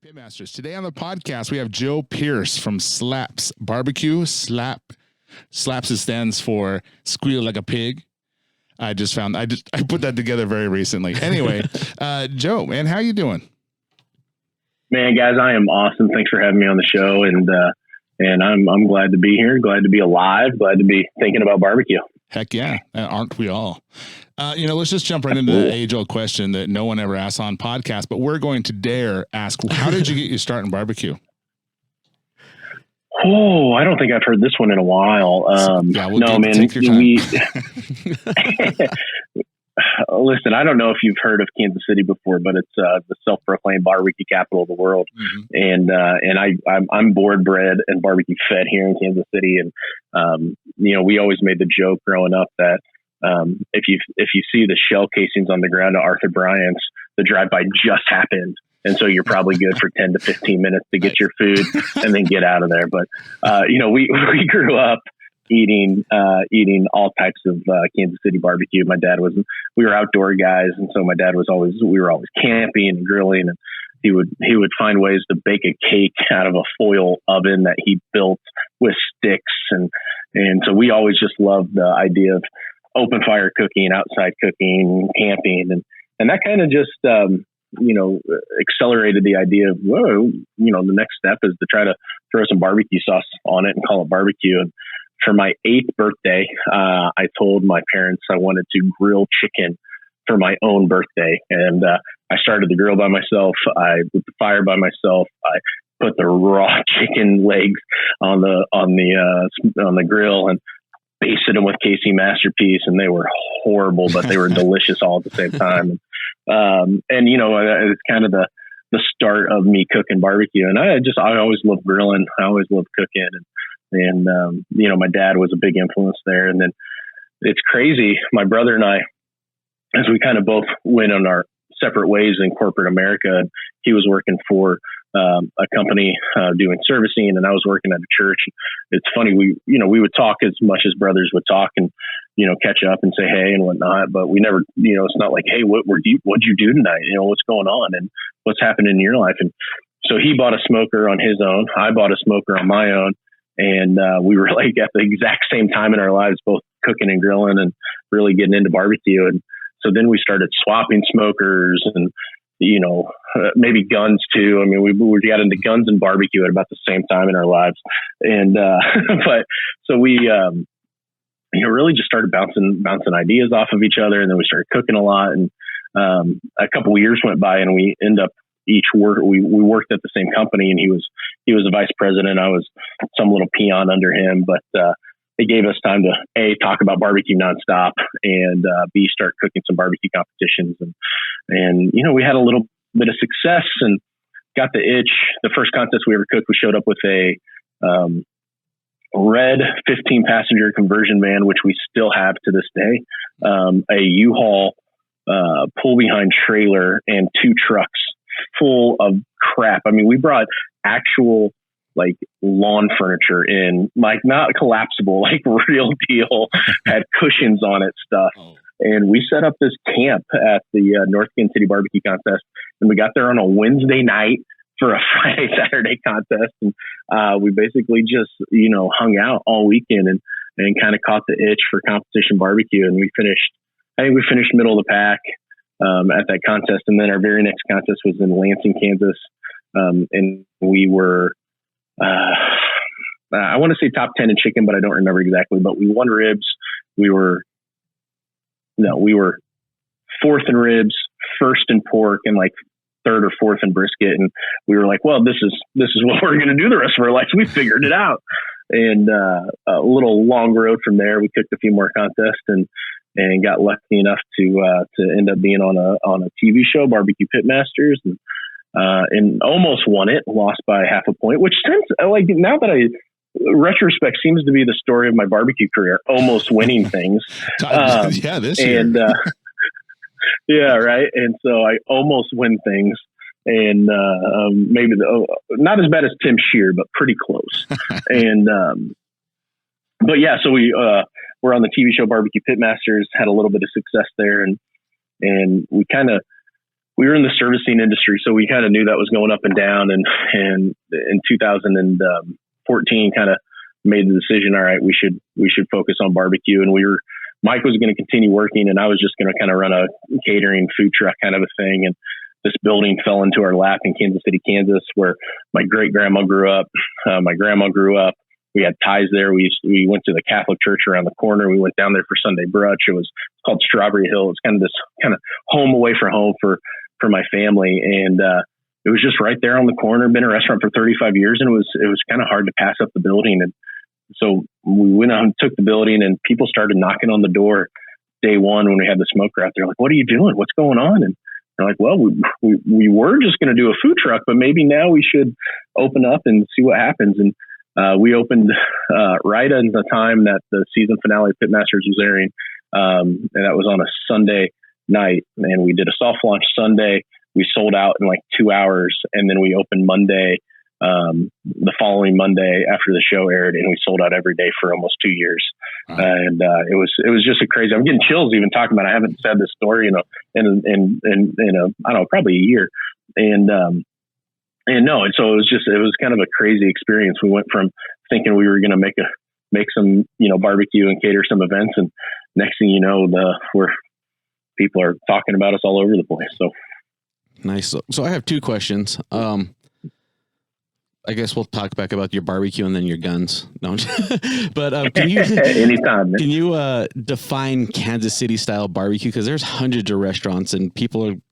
Pitmasters. Today on the podcast, we have Joe Pierce from Slaps Barbecue. Slaps stands for Squeal Like a Pig. I put that together very recently. Anyway, Joe, man, how you doing? Man, guys, I am awesome. Thanks for having me on the show, and I'm glad to be here. Glad to be alive. Glad to be thinking about barbecue. Heck yeah, aren't we all? Let's just jump right into the age-old question that no one ever asks on podcasts, but we're going to dare ask: how did you get your start in barbecue? Oh, I don't think I've heard this one in a while. Take your time. Listen, I don't know if you've heard of Kansas City before, but it's the self-proclaimed barbecue capital of the world. Mm-hmm. And I'm board bred and barbecue fed here in Kansas City. And, we always made the joke growing up that if you see the shell casings on the ground at Arthur Bryant's, the drive-by just happened. And so you're probably good for 10 to 15 minutes to get your food and then get out of there. But, we grew up eating all types of Kansas City barbecue. We were outdoor guys. And so my dad we were always camping and grilling, and he would find ways to bake a cake out of a foil oven that he built with sticks. And so we always just loved the idea of open fire cooking, outside cooking, camping. And that kind of just, accelerated the idea of, the next step is to try to throw some barbecue sauce on it and call it barbecue. And for my 8th birthday, I told my parents I wanted to grill chicken for my own birthday. And I started the grill by myself. I lit the fire by myself. I put the raw chicken legs on the grill and basted them with KC Masterpiece, and they were horrible, but they were delicious all at the same time. It's kind of the start of me cooking barbecue. And I always loved grilling. I always loved cooking. And my dad was a big influence there. And then it's crazy. My brother and I, as we kind of both went on our separate ways in corporate America, he was working for a company doing servicing, and I was working at a church. It's funny, we would talk as much as brothers would talk, and catch up and say hey and whatnot. But we never, it's not like, hey, what'd you do tonight? What's going on and what's happening in your life? And so he bought a smoker on his own. I bought a smoker on my own, and we were like at the exact same time in our lives, both cooking and grilling and really getting into barbecue. And so then we started swapping smokers and maybe guns too. I mean, we got into guns and barbecue at about the same time in our lives. And, but so we, really just started bouncing ideas off of each other. And then we started cooking a lot. And, a couple of years went by, and we end up we worked at the same company, and he was a vice president. I was some little peon under him, but, it gave us time to A, talk about barbecue nonstop, and B, start cooking some barbecue competitions. And we had a little bit of success and got the itch. The first contest we ever cooked, we showed up with a red 15-passenger conversion van, which we still have to this day, a U-Haul pull-behind trailer, and 2 trucks full of crap. I mean, we brought actual lawn furniture in, not collapsible, real deal, had cushions on it stuff. Oh. And we set up this camp at the North Kansas City Barbecue Contest, and we got there on a Wednesday night for a Friday, Saturday contest. And we basically just, hung out all weekend and kind of caught the itch for competition barbecue. And we finished middle of the pack at that contest. And then our very next contest was in Lansing, Kansas. And we were, I want to say top 10 in chicken, but I don't remember exactly. But we won ribs. We were 4th in ribs, 1st in pork, and 3rd or 4th in brisket. And we were like, well, this is what we're going to do the rest of our lives. We figured it out. And a little long road from there, we cooked a few more contests and got lucky enough to end up being on a TV show, Barbecue Pitmasters, and almost won it, lost by half a point, which tends, now that retrospect seems to be the story of my barbecue career, almost winning things. This year. Yeah, right. And so I almost win things, and maybe not as bad as Tim Shear, but pretty close. And but yeah, so we were on the TV show Barbecue Pitmasters, had a little bit of success there, and we kind of we were in the servicing industry, so we kind of knew that was going up and down. And in 2014, kind of made the decision, all right, we should focus on barbecue. And Mike was going to continue working, and I was just going to kind of run a catering food truck kind of a thing. And this building fell into our lap in Kansas City, Kansas, where my great grandma grew up. My grandma grew up. We had ties there. We went to the Catholic church around the corner. We went down there for Sunday brunch. It's called Strawberry Hill. It's kind of this kind of home away from home for my family. And it was just right there on the corner. Been a restaurant for 35 years, and it was kind of hard to pass up the building. And so we went out and took the building, and people started knocking on the door day one when we had the smoker out there. Like, what are you doing? What's going on? And they're like, well, we were just going to do a food truck, but maybe now we should open up and see what happens. And we opened right at the time that the season finale of Pitmasters was airing. And that was on a Sunday night. And we did a soft launch Sunday. We sold out in like 2 hours. And then we opened Monday, the following Monday after the show aired. And we sold out every day for almost 2 years. And it was just a crazy, I'm getting chills even talking about it. I haven't said this story in I don't know, probably a year. And so it was kind of a crazy experience. We went from thinking we were going to make some, barbecue and cater some events. And next thing you know, people are talking about us all over the place. So nice. So I have two questions. I guess we'll talk back about your barbecue and then your guns. No, but can you anytime? Can you define Kansas City style barbecue? Because there's hundreds of restaurants, and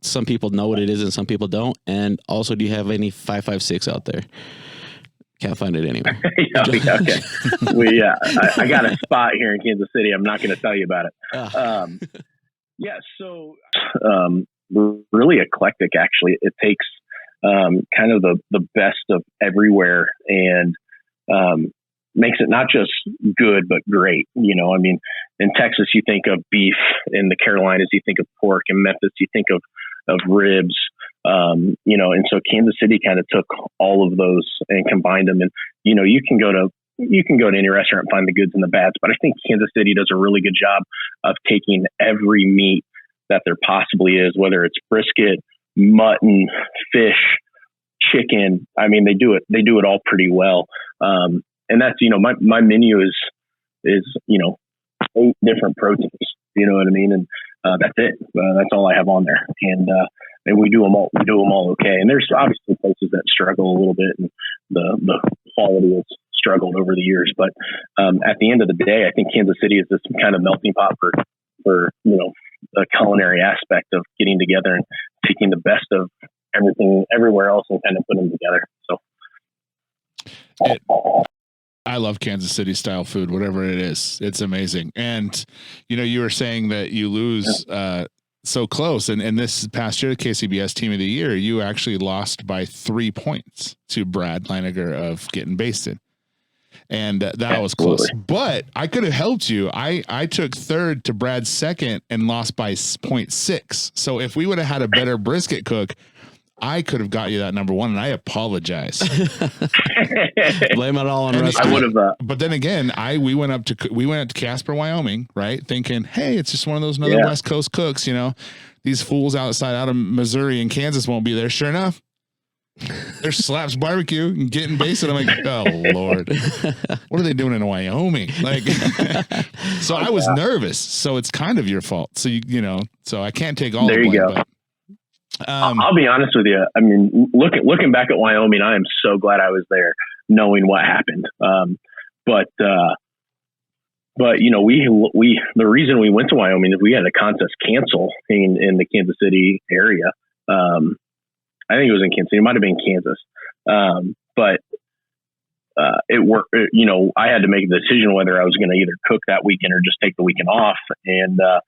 some people know what it is, and some people don't. And also, do you have any 5.56 out there? Can't find it anywhere. Yeah, okay. I got a spot here in Kansas City. I'm not going to tell you about it. So really eclectic. Actually, it takes kind of the best of everywhere and makes it not just good, but great. I mean, in Texas, you think of beef. In the Carolinas, you think of pork. In Memphis, you think of ribs. And so Kansas City kind of took all of those and combined them. And, you can go to any restaurant and find the goods and the bads, but I think Kansas City does a really good job of taking every meat that there possibly is, whether it's brisket, mutton, fish, chicken. I mean, they do it all pretty well. And that's, my menu is 8 different proteins, you know what I mean? And that's it. That's all I have on there. And we do them all okay. And there's obviously places that struggle a little bit, and the quality has struggled over the years. But at the end of the day, I think Kansas City is this kind of melting pot for a culinary aspect of getting together and taking the best of everything everywhere else and kind of putting them together. I love Kansas City style food, whatever it is. It's amazing. And, you were saying that you lose so close. And this past year, the KCBS Team of the Year, you actually lost by 3 points to Brad Leininger of Getting Basted. And that was close, but I could have helped you. I took third to Brad's second and lost by 0.6. So if we would have had a better brisket cook, I could have got you that number one, and I apologize. Blame it all on recipe. I would have. But then again, we went up to Casper, Wyoming, right? Thinking, hey, it's just one of those West Coast cooks. These fools out of Missouri and Kansas won't be there. Sure enough, there's Slaps Barbecue and Getting Basted. I'm like, oh Lord, what are they doing in Wyoming? Like, so I was nervous. So it's kind of your fault. So so I can't take all the blame. There you go. But, I'll be honest with you. I mean, looking back at Wyoming, I am so glad I was there, knowing what happened. But the reason we went to Wyoming is we had a contest cancel in the Kansas City area. I think it was in Kansas City. It might have been Kansas. But it worked. I had to make a decision whether I was going to either cook that weekend or just take the weekend off. And I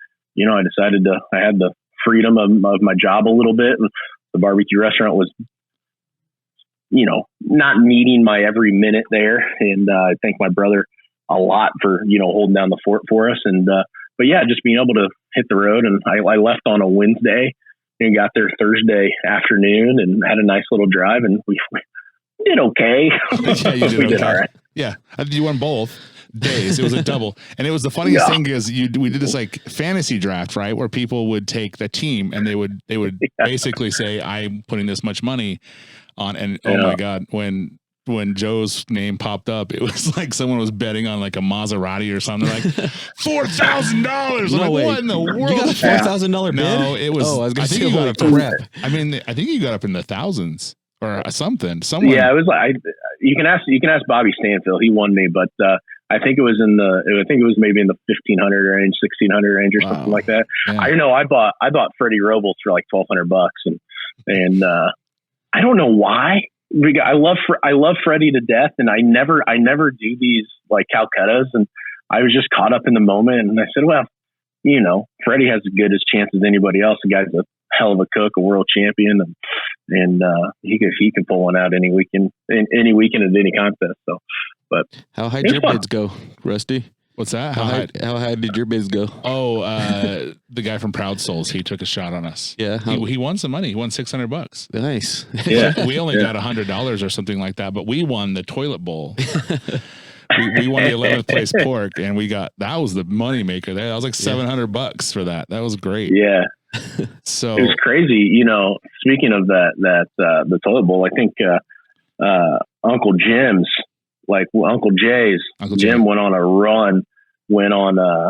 decided I had the freedom of my job a little bit, and the barbecue restaurant was not needing my every minute there, and I thank my brother a lot for holding down the fort for us. And but yeah, just being able to hit the road, and I left on a Wednesday and got there Thursday afternoon and had a nice little drive, and we did okay. Yeah, you did, we did all right. Yeah, you won both. days. It was a double. And it was the funniest thing is we did this like fantasy draft, right? Where people would take the team and they would basically say, I'm putting this much money on. And oh my God, when Joe's name popped up, it was like someone was betting on like a Maserati or something, like $4,000. No like, way. what in the world? You got a $4,000 bid? No, it was. Oh, I was going to say, you got holy up to, crap. I mean, I think you got up in the thousands or something. Someone. Yeah, it was like you can ask Bobby Stanfield. He won me, but I think it was maybe in the 1,500 range, 1,600 range, or something like that. Yeah. I know I bought Freddie Robles for like $1,200, and I don't know why. I love Freddie to death, and I never do these like Calcuttas, and I was just caught up in the moment, and I said, well, Freddie has as good as chance as anybody else. The guy's a hell of a cook, a world champion, and he can pull one out any weekend at any contest. So, but how high did your bids go, Rusty? What's that? How high did your bids go? Oh, the guy from Proud Souls, he took a shot on us. Yeah, he won some money. He won $600. Nice. Yeah, we only got $100 or something like that, but we won the toilet bowl. we won the 11th place pork, and that was the money maker there. That was like $700 for that. That was great. Yeah. So it was crazy. Speaking of that, the toilet bowl, I think Uncle Jim's. Like Uncle Jay's, Jim went on a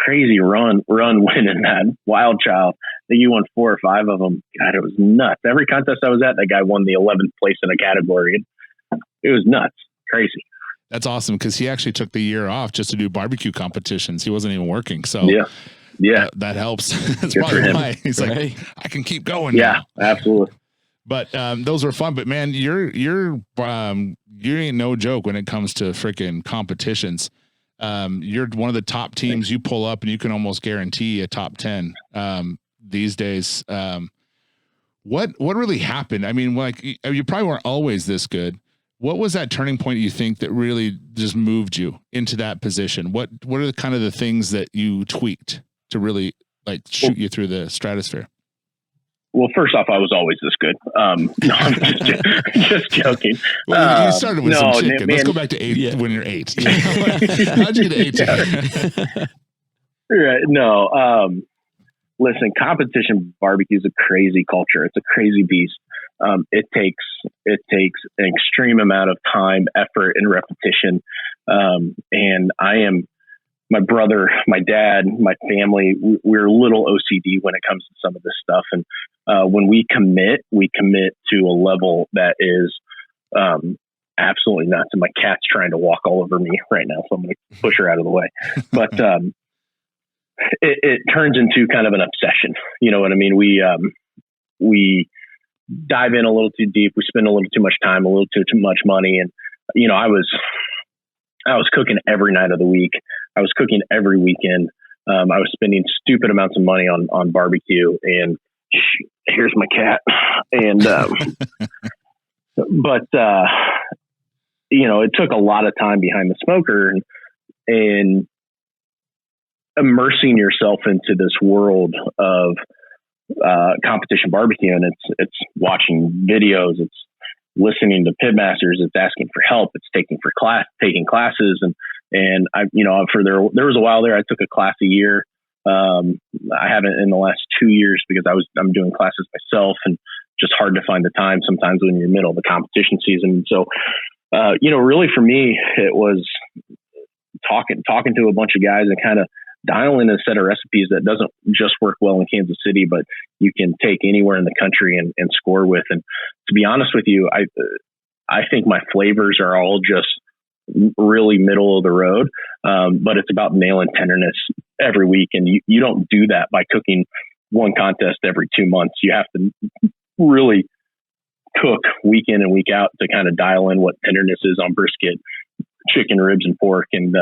crazy run winning that Wild Child. I think he won 4 or 5 of them. God, it was nuts. Every contest I was at, that guy won the 11th place in a category. It was nuts. Crazy. That's awesome because he actually took the year off just to do barbecue competitions. He wasn't even working. So yeah, that helps. That's Good probably for him. why he's like, hey, I can keep going. Yeah, now. absolutely. But those were fun. But man, you ain't no joke when it comes to freaking competitions. You're one of the top teams. You pull up and you can almost guarantee a top 10 these days. What really happened? I mean, like you probably weren't always this good. What was that turning point you think that really just moved you into that position? What are the kind of the things that you tweaked to really like shoot you through the stratosphere? Well, first off, I was always this good. No, I'm just joking. Well, you started with some chicken. Man, let's go back to 8 when you're 8. How'd you get to 18? Right. No. Listen, competition barbecue is a crazy culture. It's a crazy beast. It takes an extreme amount of time, effort, and repetition. And my brother, my dad, my family, we're a little OCD when it comes to some of this stuff. And when we commit to a level that is absolutely nuts. And my cat's trying to walk all over me right now, so I'm going to push her out of the way. But it turns into kind of an obsession. You know what I mean? We dive in a little too deep. We spend a little too much time, a little too much money. And, I was cooking every night of the week. I was cooking every weekend. I was spending stupid amounts of money on barbecue, and here's my cat. And, but, it took a lot of time behind the smoker and immersing yourself into this world of competition barbecue. And it's watching videos, it's listening to pitmasters, it's asking for help, it's taking classes. And there was a while there, I took a class a year. I haven't in the last 2 years because I'm doing classes myself, and just hard to find the time sometimes when you're in the middle of the competition season. So, really for me, it was talking to a bunch of guys and kind of dialing a set of recipes that doesn't just work well in Kansas City, but you can take anywhere in the country and score with. And to be honest with you, I think my flavors are all just really middle of the road. But it's about nailing tenderness every week. And you don't do that by cooking one contest every 2 months. You have to really cook week in and week out to kind of dial in what tenderness is on brisket, chicken, ribs, and pork. And,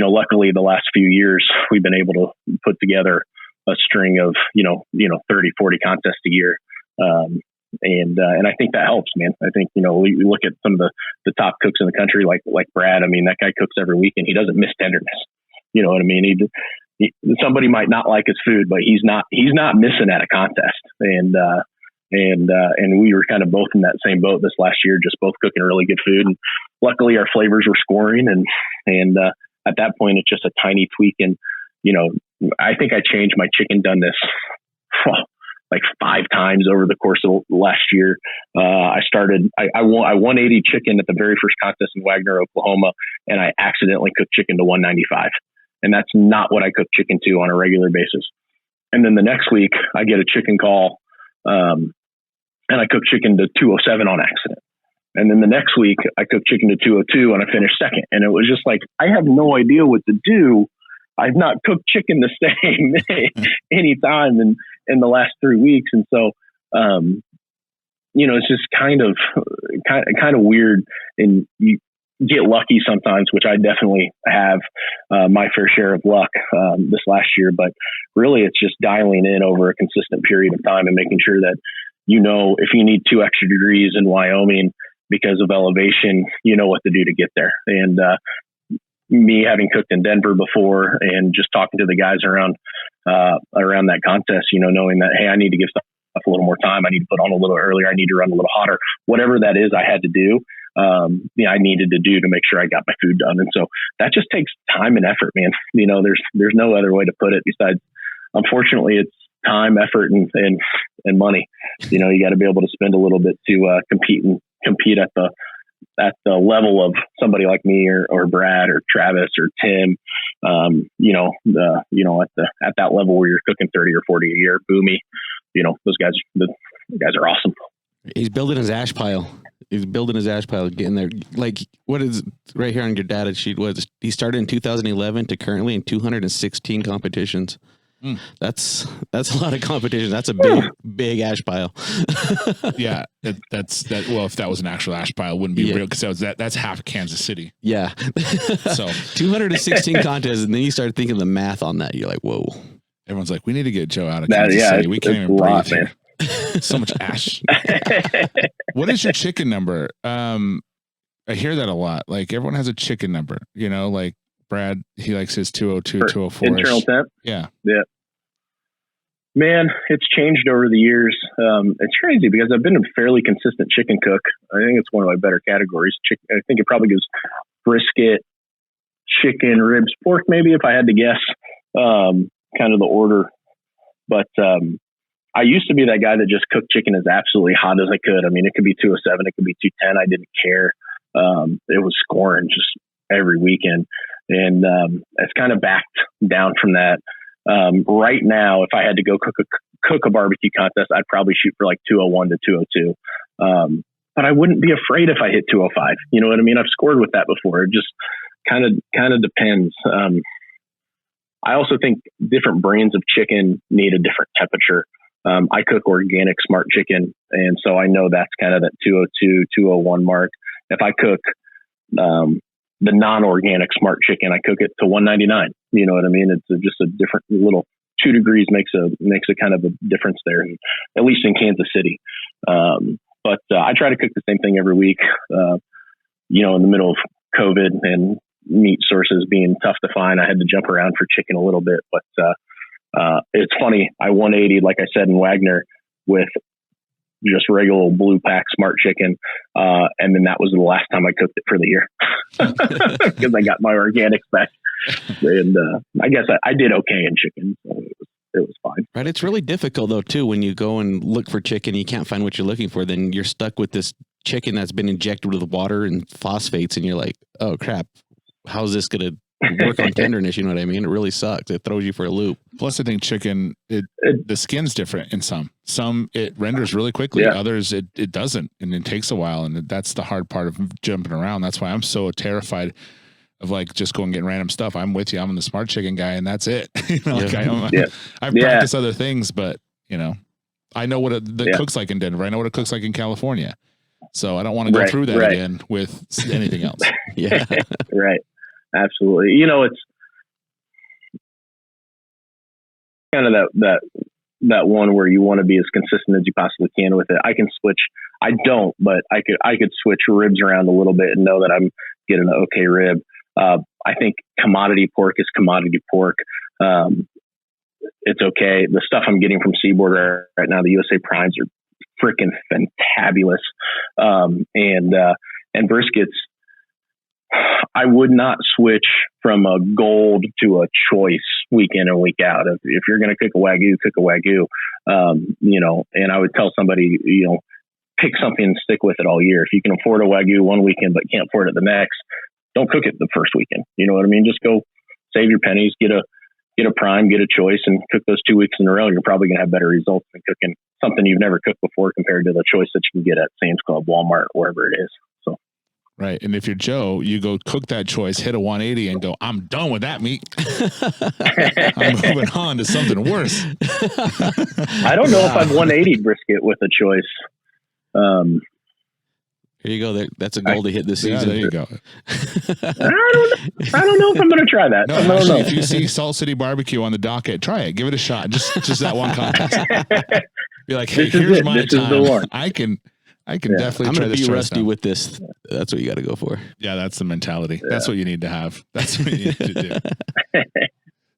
luckily the last few years we've been able to put together a string of, 30, 40 contests a year. And I think that helps, man. I think, we look at some of the top cooks in the country, like Brad. I mean, that guy cooks every week and he doesn't miss tenderness. You know what I mean? Somebody might not like his food, but he's not missing at a contest. And we were kind of both in that same boat this last year, just both cooking really good food. And luckily our flavors were scoring, and at that point, it's just a tiny tweak. And, I think I changed my chicken doneness like 5 times over the course of last year. I won 180 chicken at the very first contest in Wagner, Oklahoma, and I accidentally cooked chicken to 195. And that's not what I cook chicken to on a regular basis. And then the next week I get a chicken call, and I cook chicken to 207 on accident. And then the next week I cook chicken to 202 and I finished second. And it was just like, I have no idea what to do. I've not cooked chicken the same any time in the last 3 weeks. And so, it's just kind of weird, and you get lucky sometimes, which I definitely have my fair share of luck this last year, but really it's just dialing in over a consistent period of time and making sure that, if you need 2 extra degrees in Wyoming because of elevation, you know what to do to get there. And, me having cooked in Denver before and just talking to the guys around that contest, knowing that, hey, I need to give stuff a little more time. I need to put on a little earlier. I need to run a little hotter, whatever that is I had to do. I needed to do to make sure I got my food done. And so that just takes time and effort, man. There's no other way to put it besides, unfortunately, it's time, effort, and money. You got to be able to spend a little bit to compete at the level of somebody like me or Brad or Travis or Tim, at that level where you're cooking 30 or 40 a year. Boomy, those guys are awesome. He's building his ash pile. Getting there. Like, what is right here on your data sheet was he started in 2011 to currently in 216 competitions. That's a lot of competition. That's a big ash pile. Yeah, that's that. Well, if that was an actual ash pile, it wouldn't be real, because that's half Kansas City. Yeah. So 216 contests, and then you start thinking the math on that. You're like, whoa. Everyone's like, we need to get Joe out of Kansas City. We can't even breathe here. So much ash. What is your chicken number? I hear that a lot. Like, everyone has a chicken number. Like Brad, he likes his 202, 204. Internal temp? Yeah. Yeah. Man, it's changed over the years. It's crazy because I've been a fairly consistent chicken cook. I think it's one of my better categories. I think it probably goes brisket, chicken, ribs, pork, maybe, if I had to guess, kind of the order. But I used to be that guy that just cooked chicken as absolutely hot as I could. I mean, it could be 207, it could be 210. I didn't care. It was scoring just every weekend. And it's kind of backed down from that. Right now, if I had to go cook a barbecue contest, I'd probably shoot for like 201 to 202. But I wouldn't be afraid if I hit 205. You know what I mean? I've scored with that before. It just kind of depends. I also think different brands of chicken need a different temperature. I cook organic smart chicken, and so I know that's kind of that 202, 201 mark. If I cook the non-organic smart chicken, I cook it to 199. You know what I mean? It's just a different little 2 degrees makes a kind of a difference there, at least in Kansas City. But I try to cook the same thing every week. In the middle of COVID and meat sources being tough to find, I had to jump around for chicken a little bit. But it's funny. I 180, like I said, in Wagner with just regular blue pack smart chicken. And then that was the last time I cooked it for the year because I got my organics back. And I guess I did okay in chicken. So it was fine. Right. It's really difficult though, too, when you go and look for chicken, you can't find what you're looking for. Then you're stuck with this chicken that's been injected with water and phosphates. And you're like, oh crap, how's this going to work on tenderness? You know what I mean? It really sucks. It throws you for a loop. Plus, I think chicken, the skin's different in some it renders really quickly. Yeah. Others it doesn't, and it takes a while, and that's the hard part of jumping around. That's why I'm so terrified of like just going and getting random stuff. I'm with you. I'm the smart chicken guy, and that's it. I've practiced other things, but I know what it cooks like in Denver. I know what it cooks like in California. So I don't want to go through that again with anything else. Yeah. Right. Absolutely. It's kind of that one where you want to be as consistent as you possibly can with it. I can switch. I don't, but I could switch ribs around a little bit and know that I'm getting an okay rib. I think commodity pork is commodity pork. It's okay. The stuff I'm getting from Seaboard right now, the USA Primes, are freaking fantabulous. And briskets, I would not switch from a gold to a choice week in and week out. If you're going to cook a Wagyu, cook a Wagyu. And I would tell somebody, pick something and stick with it all year. If you can afford a Wagyu one weekend but can't afford it the next, don't cook it the first weekend. You know what I mean? Just go save your pennies, get a prime, get a choice, and cook those 2 weeks in a row. And you're probably going to have better results than cooking something you've never cooked before compared to the choice that you can get at Sam's Club, Walmart, wherever it is. So. Right. And if you're Joe, you go cook that choice, hit a 180 and go, I'm done with that meat. I'm moving on to something worse. I don't know if I've 180 brisket with a choice. Here you go. That's a goal to hit this season. Yeah, there you go. I don't know if I'm going to try that. No, actually, if you see Salt City Barbecue on the docket, try it. Give it a shot. Just that one contest. Be like, hey, here's my time. Is the one. I can definitely. I'm going to be rusty with this. That's what you got to go for. Yeah, that's the mentality. Yeah. That's what you need to have. That's what you need to do.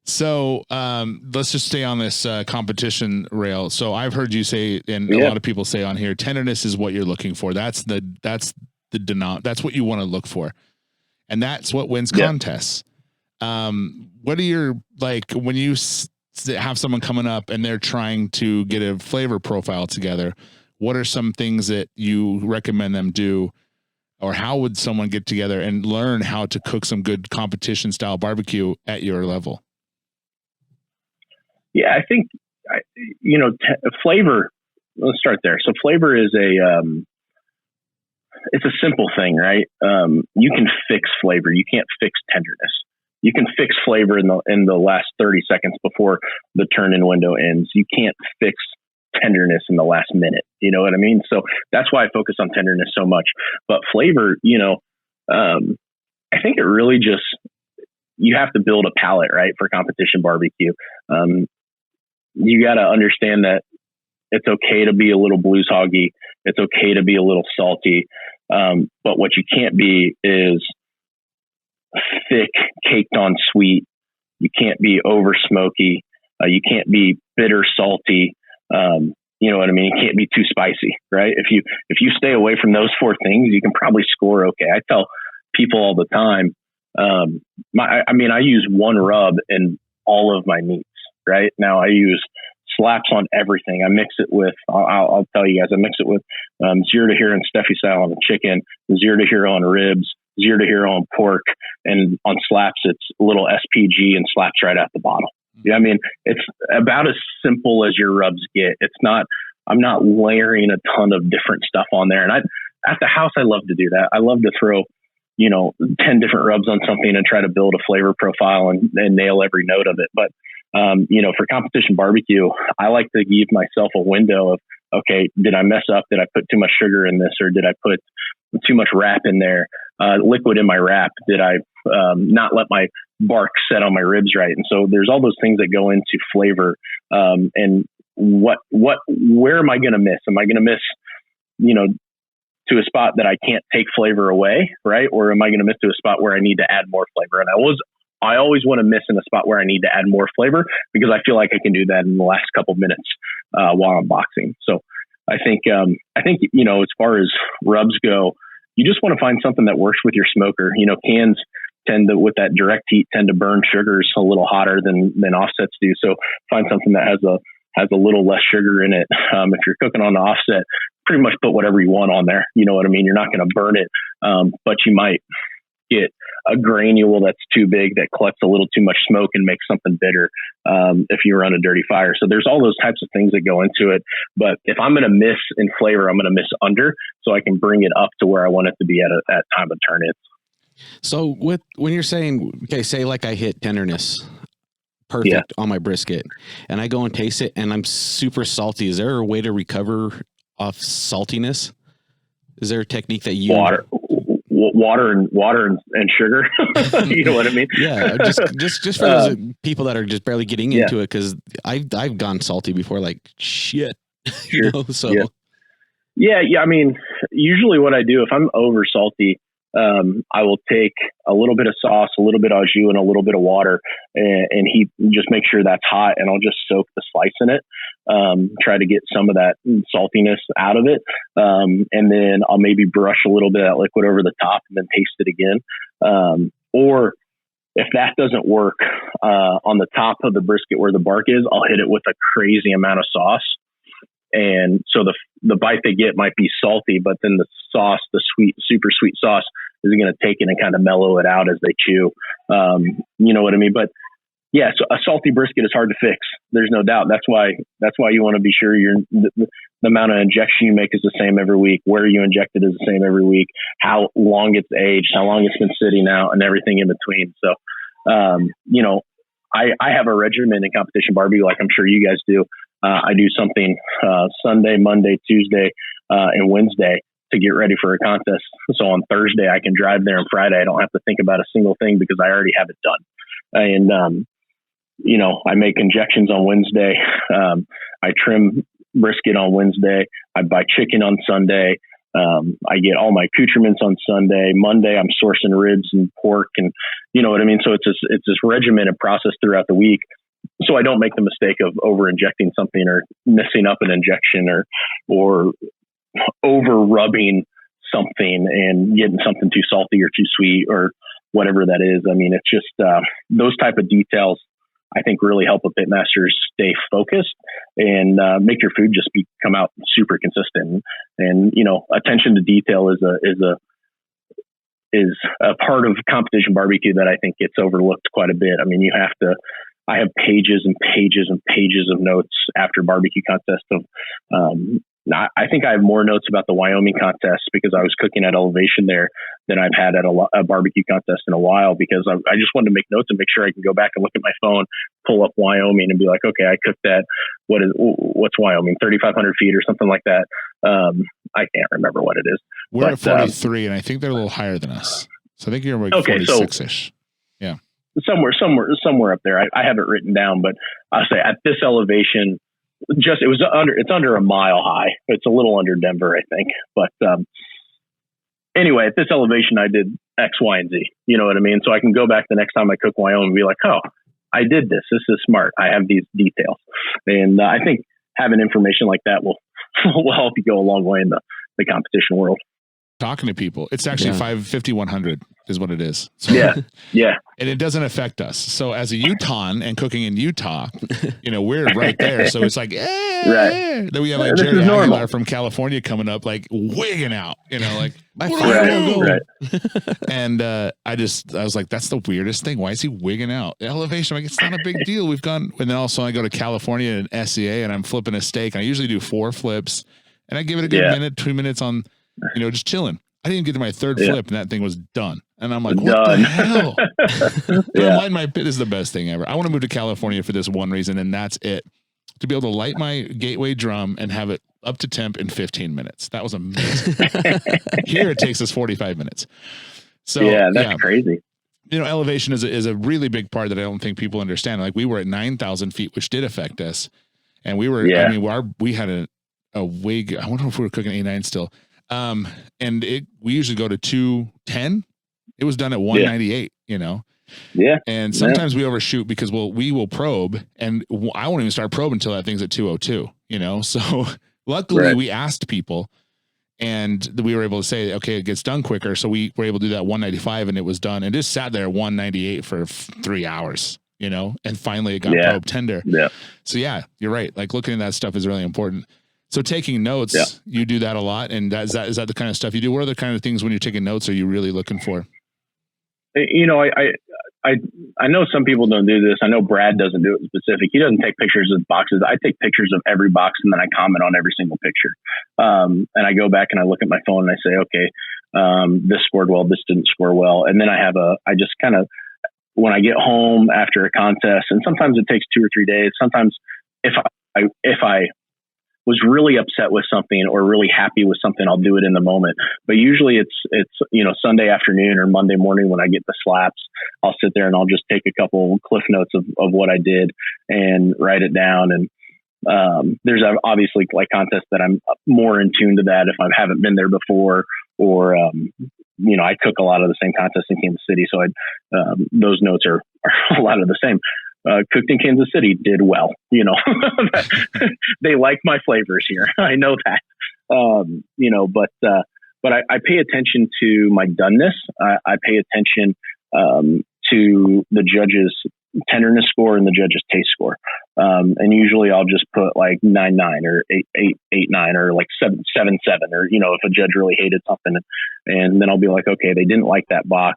So let's just stay on this competition rail. So I've heard you say, and a lot of people say on here, tenderness is what you're looking for. That's what you want to look for, and that's what wins contests. What are your, like, when you have someone coming up and they're trying to get a flavor profile together? What are some things that you recommend them do, or how would someone get together and learn how to cook some good competition style barbecue at your level? Yeah, I think, flavor, let's start there. So flavor is it's a simple thing, right? You can fix flavor. You can't fix tenderness. You can fix flavor in the last 30 seconds before the turn-in window ends. You can't fix tenderness in the last minute. You know what I mean? So that's why I focus on tenderness so much. But flavor, I think it really just, you have to build a palate, right, for competition barbecue. You got to understand that it's okay to be a little blues hoggy. It's okay to be a little salty. But what you can't be is thick, caked on sweet. You can't be over smoky. You can't be bitter salty. You know what I mean? You can't be too spicy, right? If you stay away from those four things, you can probably score okay. I tell people all the time, I use one rub in all of my meats, right? Now I use slaps on everything. I mix it with, I'll tell you guys, I mix it with 0 to hero and Steffi style on the chicken, 0 to hero on ribs, 0 to hero on pork, and on slaps, it's a little SPG and slaps right at the bottom. Yeah, I mean, it's about as simple as your rubs get. I'm not layering a ton of different stuff on there. And at the house, I love to do that. I love to throw, 10 different rubs on something and try to build a flavor profile and nail every note of it. But, for competition barbecue, I like to give myself a window of, okay, did I mess up? Did I put too much sugar in this? Or did I put too much wrap in there? Liquid in my wrap? Did I not let my bark set on my ribs right? And so there's all those things that go into flavor. And where am I going to miss? Am I going to miss, to a spot that I can't take flavor away, right? Or am I going to miss to a spot where I need to add more flavor? And I always want to miss in a spot where I need to add more flavor, because I feel like I can do that in the last couple of minutes while I'm boxing. So I think, as far as rubs go, you just want to find something that works with your smoker. Cans tend to, with that direct heat, tend to burn sugars a little hotter than offsets do. So find something that has a little less sugar in it. If you're cooking on the offset, pretty much put whatever you want on there. You know what I mean? You're not going to burn it, but you might get a granule that's too big that collects a little too much smoke and makes something bitter if you run a dirty fire. So there's all those types of things that go into it. But if I'm going to miss in flavor, I'm going to miss under, so I can bring it up to where I want it to be at time of turn-in. So when you're saying, okay, say like I hit tenderness perfect on my brisket and I go and taste it and I'm super salty, is there a way to recover off saltiness? Is there a technique that you water and sugar? You know what I mean? Yeah. Just for those people that are just barely getting into it. 'Cause I've gone salty before, like shit, sure. Yeah. I mean, usually what I do if I'm over salty, I will take a little bit of sauce, a little bit of au jus, and a little bit of water, and heat. Just make sure that's hot, and I'll just soak the slice in it. Try to get some of that saltiness out of it, and then I'll maybe brush a little bit of that liquid over the top, and then taste it again. Or if that doesn't work, on the top of the brisket where the bark is, I'll hit it with a crazy amount of sauce. And so the bite they get might be salty, but then the sauce, the sweet, super sweet sauce, is going to take it and kind of mellow it out as they chew. You know what I mean? But yeah, so a salty brisket is hard to fix. There's no doubt. That's why you want to be sure the amount of injection you make is the same every week. Where you inject it is the same every week. How long it's aged, how long it's been sitting out, and everything in between. So, you know, I have a regimen in competition barbecue, like I'm sure you guys do. I do something Sunday, Monday, Tuesday, and Wednesday to get ready for a contest. So on Thursday, I can drive there, and Friday I don't have to think about a single thing because I already have it done. And you know, I make injections on Wednesday. I trim brisket on Wednesday. I buy chicken on Sunday. I get all my accoutrements on Sunday. Monday, I'm sourcing ribs and pork, and you know what I mean. So it's this regimented process throughout the week. So I don't make the mistake of over injecting something or messing up an injection or over rubbing something and getting something too salty or too sweet or whatever that is. I mean, it's just those type of details I think really help a pitmaster stay focused and make your food just come out super consistent. And you know, attention to detail is a part of competition barbecue that I think gets overlooked quite a bit. I mean, I have pages and pages and pages of notes after barbecue contest of, I think I have more notes about the Wyoming contest because I was cooking at elevation there than I've had at a barbecue contest in a while, because I just wanted to make notes and make sure I can go back and look at my phone, pull up Wyoming and be like, okay, I cooked that. What's Wyoming? 3,500 feet or something like that. I can't remember what it is. We're at 43 and I think they're a little higher than us. So I think you're like 46-ish. Yeah. Somewhere up there. I have it written down, but I'll say at this elevation, it's under a mile high. It's a little under Denver, I think. But anyway, at this elevation, I did X, Y, and Z. You know what I mean? So I can go back the next time I cook Wyoming and be like, oh, I did this. This is smart. I have these details. And I think having information like that will help you go a long way in the competition world. Talking to people. It's actually 5,100 is what it is. So, yeah. And it doesn't affect us. So as a Utahn and cooking in Utah, you know, we're right there. So it's like, right. Then we have like Jerry Aguilar from California coming up, like wigging out, you know, like, right. And I was like, that's the weirdest thing. Why is he wigging out? Elevation, like, it's not a big deal. We've gone, and then also I go to California and SCA and I'm flipping a steak. And I usually do 4 flips and I give it a good minute, 2 minutes on, you know, just chilling. I didn't get to my third flip and that thing was done. And I'm like, what the hell? Lighting my pit is the best thing ever. I want to move to California for this one reason, and that's it. To be able to light my gateway drum and have it up to temp in 15 minutes. That was amazing. Here it takes us 45 minutes. So that's crazy. You know, elevation is a really big part that I don't think people understand. Like we were at 9,000 feet, which did affect us. And we were, I mean, we had a wig. I wonder if we were cooking A9 still. And we usually go to 210. It was done at 198, you know? Yeah. And sometimes we overshoot because we will probe, and I won't even start probing until that thing's at 202, you know? So luckily we asked people and we were able to say, okay, it gets done quicker. So we were able to do that 195 and it was done and just sat there at 198 for 3 hours, you know? And finally it got probe tender. Yeah. So yeah, you're right. Like looking at that stuff is really important. So taking notes, you do that a lot. And is that the kind of stuff you do? What are the kind of things when you're taking notes are you really looking for? You know, I know some people don't do this. I know Brad doesn't do it specific. He doesn't take pictures of boxes. I take pictures of every box and then I comment on every single picture. And I go back and I look at my phone and I say, okay, this scored well, this didn't score well. And then I just kind of, when I get home after a contest, and sometimes it takes 2 or 3 days. Sometimes if I was really upset with something or really happy with something, I'll do it in the moment. But usually it's you know, Sunday afternoon or Monday morning when I get the slaps, I'll sit there and I'll just take a couple cliff notes of what I did and write it down. And there's obviously like contests that I'm more in tune to that if I haven't been there before, or you know, I cook a lot of the same contests in Kansas City, so those notes are a lot of the same. Cooked in Kansas City did well, you know. They like my flavors here. I know that, you know, but but I pay attention to my doneness. I pay attention to the judge's tenderness score and the judge's taste score. And usually I'll just put like 9.9 or 8.9 or like 7.7, or, if a judge really hated something, and then I'll be like, okay, they didn't like that box.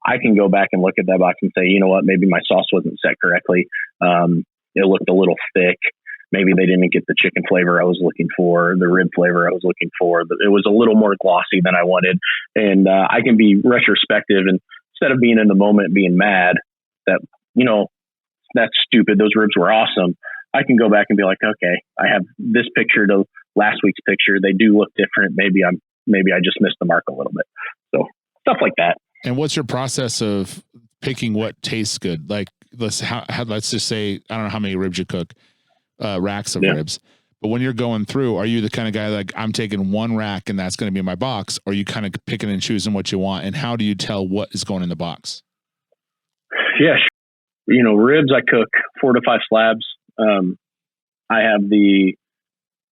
I can go back and look at that box and say, you know what, maybe my sauce wasn't set correctly. It looked a little thick. Maybe they didn't get the chicken flavor I was looking for, the rib flavor I was looking for. It was a little more glossy than I wanted. And I can be retrospective, and instead of being in the moment, being mad that, that's stupid, those ribs were awesome, I can go back and be like, okay, I have this picture to last week's picture. They do look different. Maybe I just missed the mark a little bit. So stuff like that. And what's your process of picking what tastes good? Like let's just say, I don't know how many ribs you cook, racks of ribs, but when you're going through, are you the kind of guy like, I'm taking one rack and that's going to be in my box? Or are you kind of picking and choosing what you want? And how do you tell what is going in the box? Yeah. Ribs, I cook 4 to 5 slabs. I have the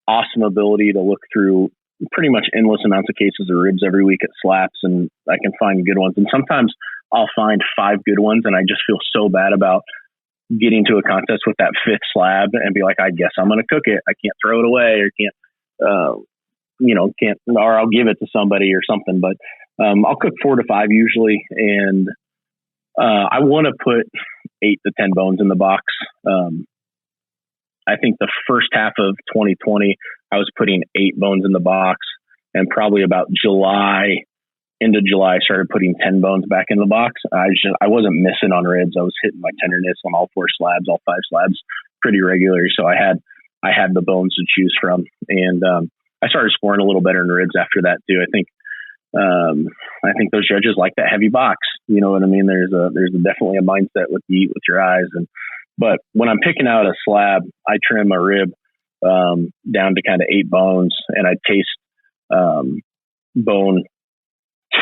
awesome ability to look through pretty much endless amounts of cases of ribs every week at Slaps, and I can find good ones. And sometimes I'll find 5 good ones, and I just feel so bad about getting to a contest with that 5th slab and be like, I guess I'm going to cook it. I can't throw it away, or or I'll give it to somebody or something. But I'll cook 4 to 5 usually, and I want to put 8 to 10 bones in the box. I think the first half of 2020, I was putting 8 bones in the box, and probably about into July, I started putting 10 bones back in the box. I wasn't missing on ribs. I was hitting my tenderness on all 4 slabs, all 5 slabs pretty regularly. So I had the bones to choose from, and I started scoring a little better in ribs after that too. I think those judges like that heavy box. You know what I mean? There's definitely a mindset with you eat with your eyes. But when I'm picking out a slab, I trim a rib down to kind of 8 bones, and I taste bone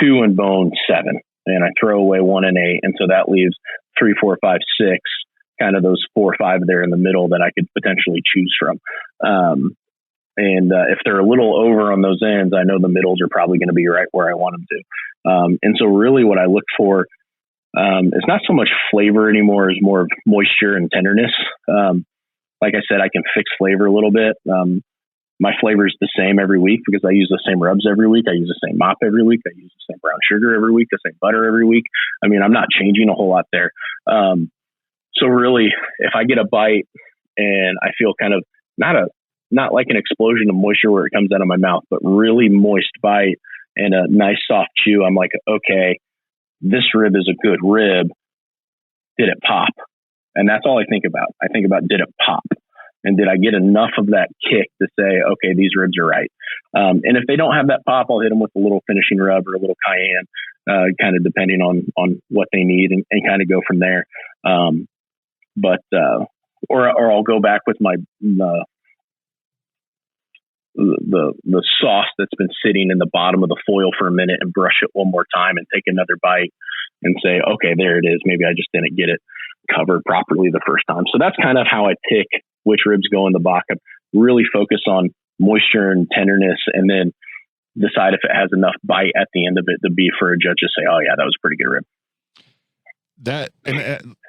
2 and bone 7, and I throw away 1 and 8, and so that leaves 3, 4, 5, 6, kind of those 4 or 5 there in the middle that I could potentially choose from. And if they're a little over on those ends, I know the middles are probably going to be right where I want them to. And so really what I look for is not so much flavor anymore, is more of moisture and tenderness. Like I said, I can fix flavor a little bit. My flavor is the same every week because I use the same rubs every week. I use the same mop every week. I use the same brown sugar every week, the same butter every week. I mean, I'm not changing a whole lot there. So really, if I get a bite and I feel kind of not like an explosion of moisture where it comes out of my mouth, but really moist bite and a nice soft chew, I'm like, okay, this rib is a good rib. Did it pop? And that's all I think about. I think about, did it pop? And did I get enough of that kick to say, okay, these ribs are right? And if they don't have that pop, I'll hit them with a little finishing rub or a little cayenne, kind of depending on what they need, and kind of go from there. Or I'll go back with the sauce that's been sitting in the bottom of the foil for a minute and brush it one more time and take another bite and say, okay, there it is. Maybe I just didn't get it covered properly the first time. So that's kind of how I pick which ribs go in the box. I really focus on moisture and tenderness, and then decide if it has enough bite at the end of it to be for a judge to say, oh yeah, that was a pretty good rib.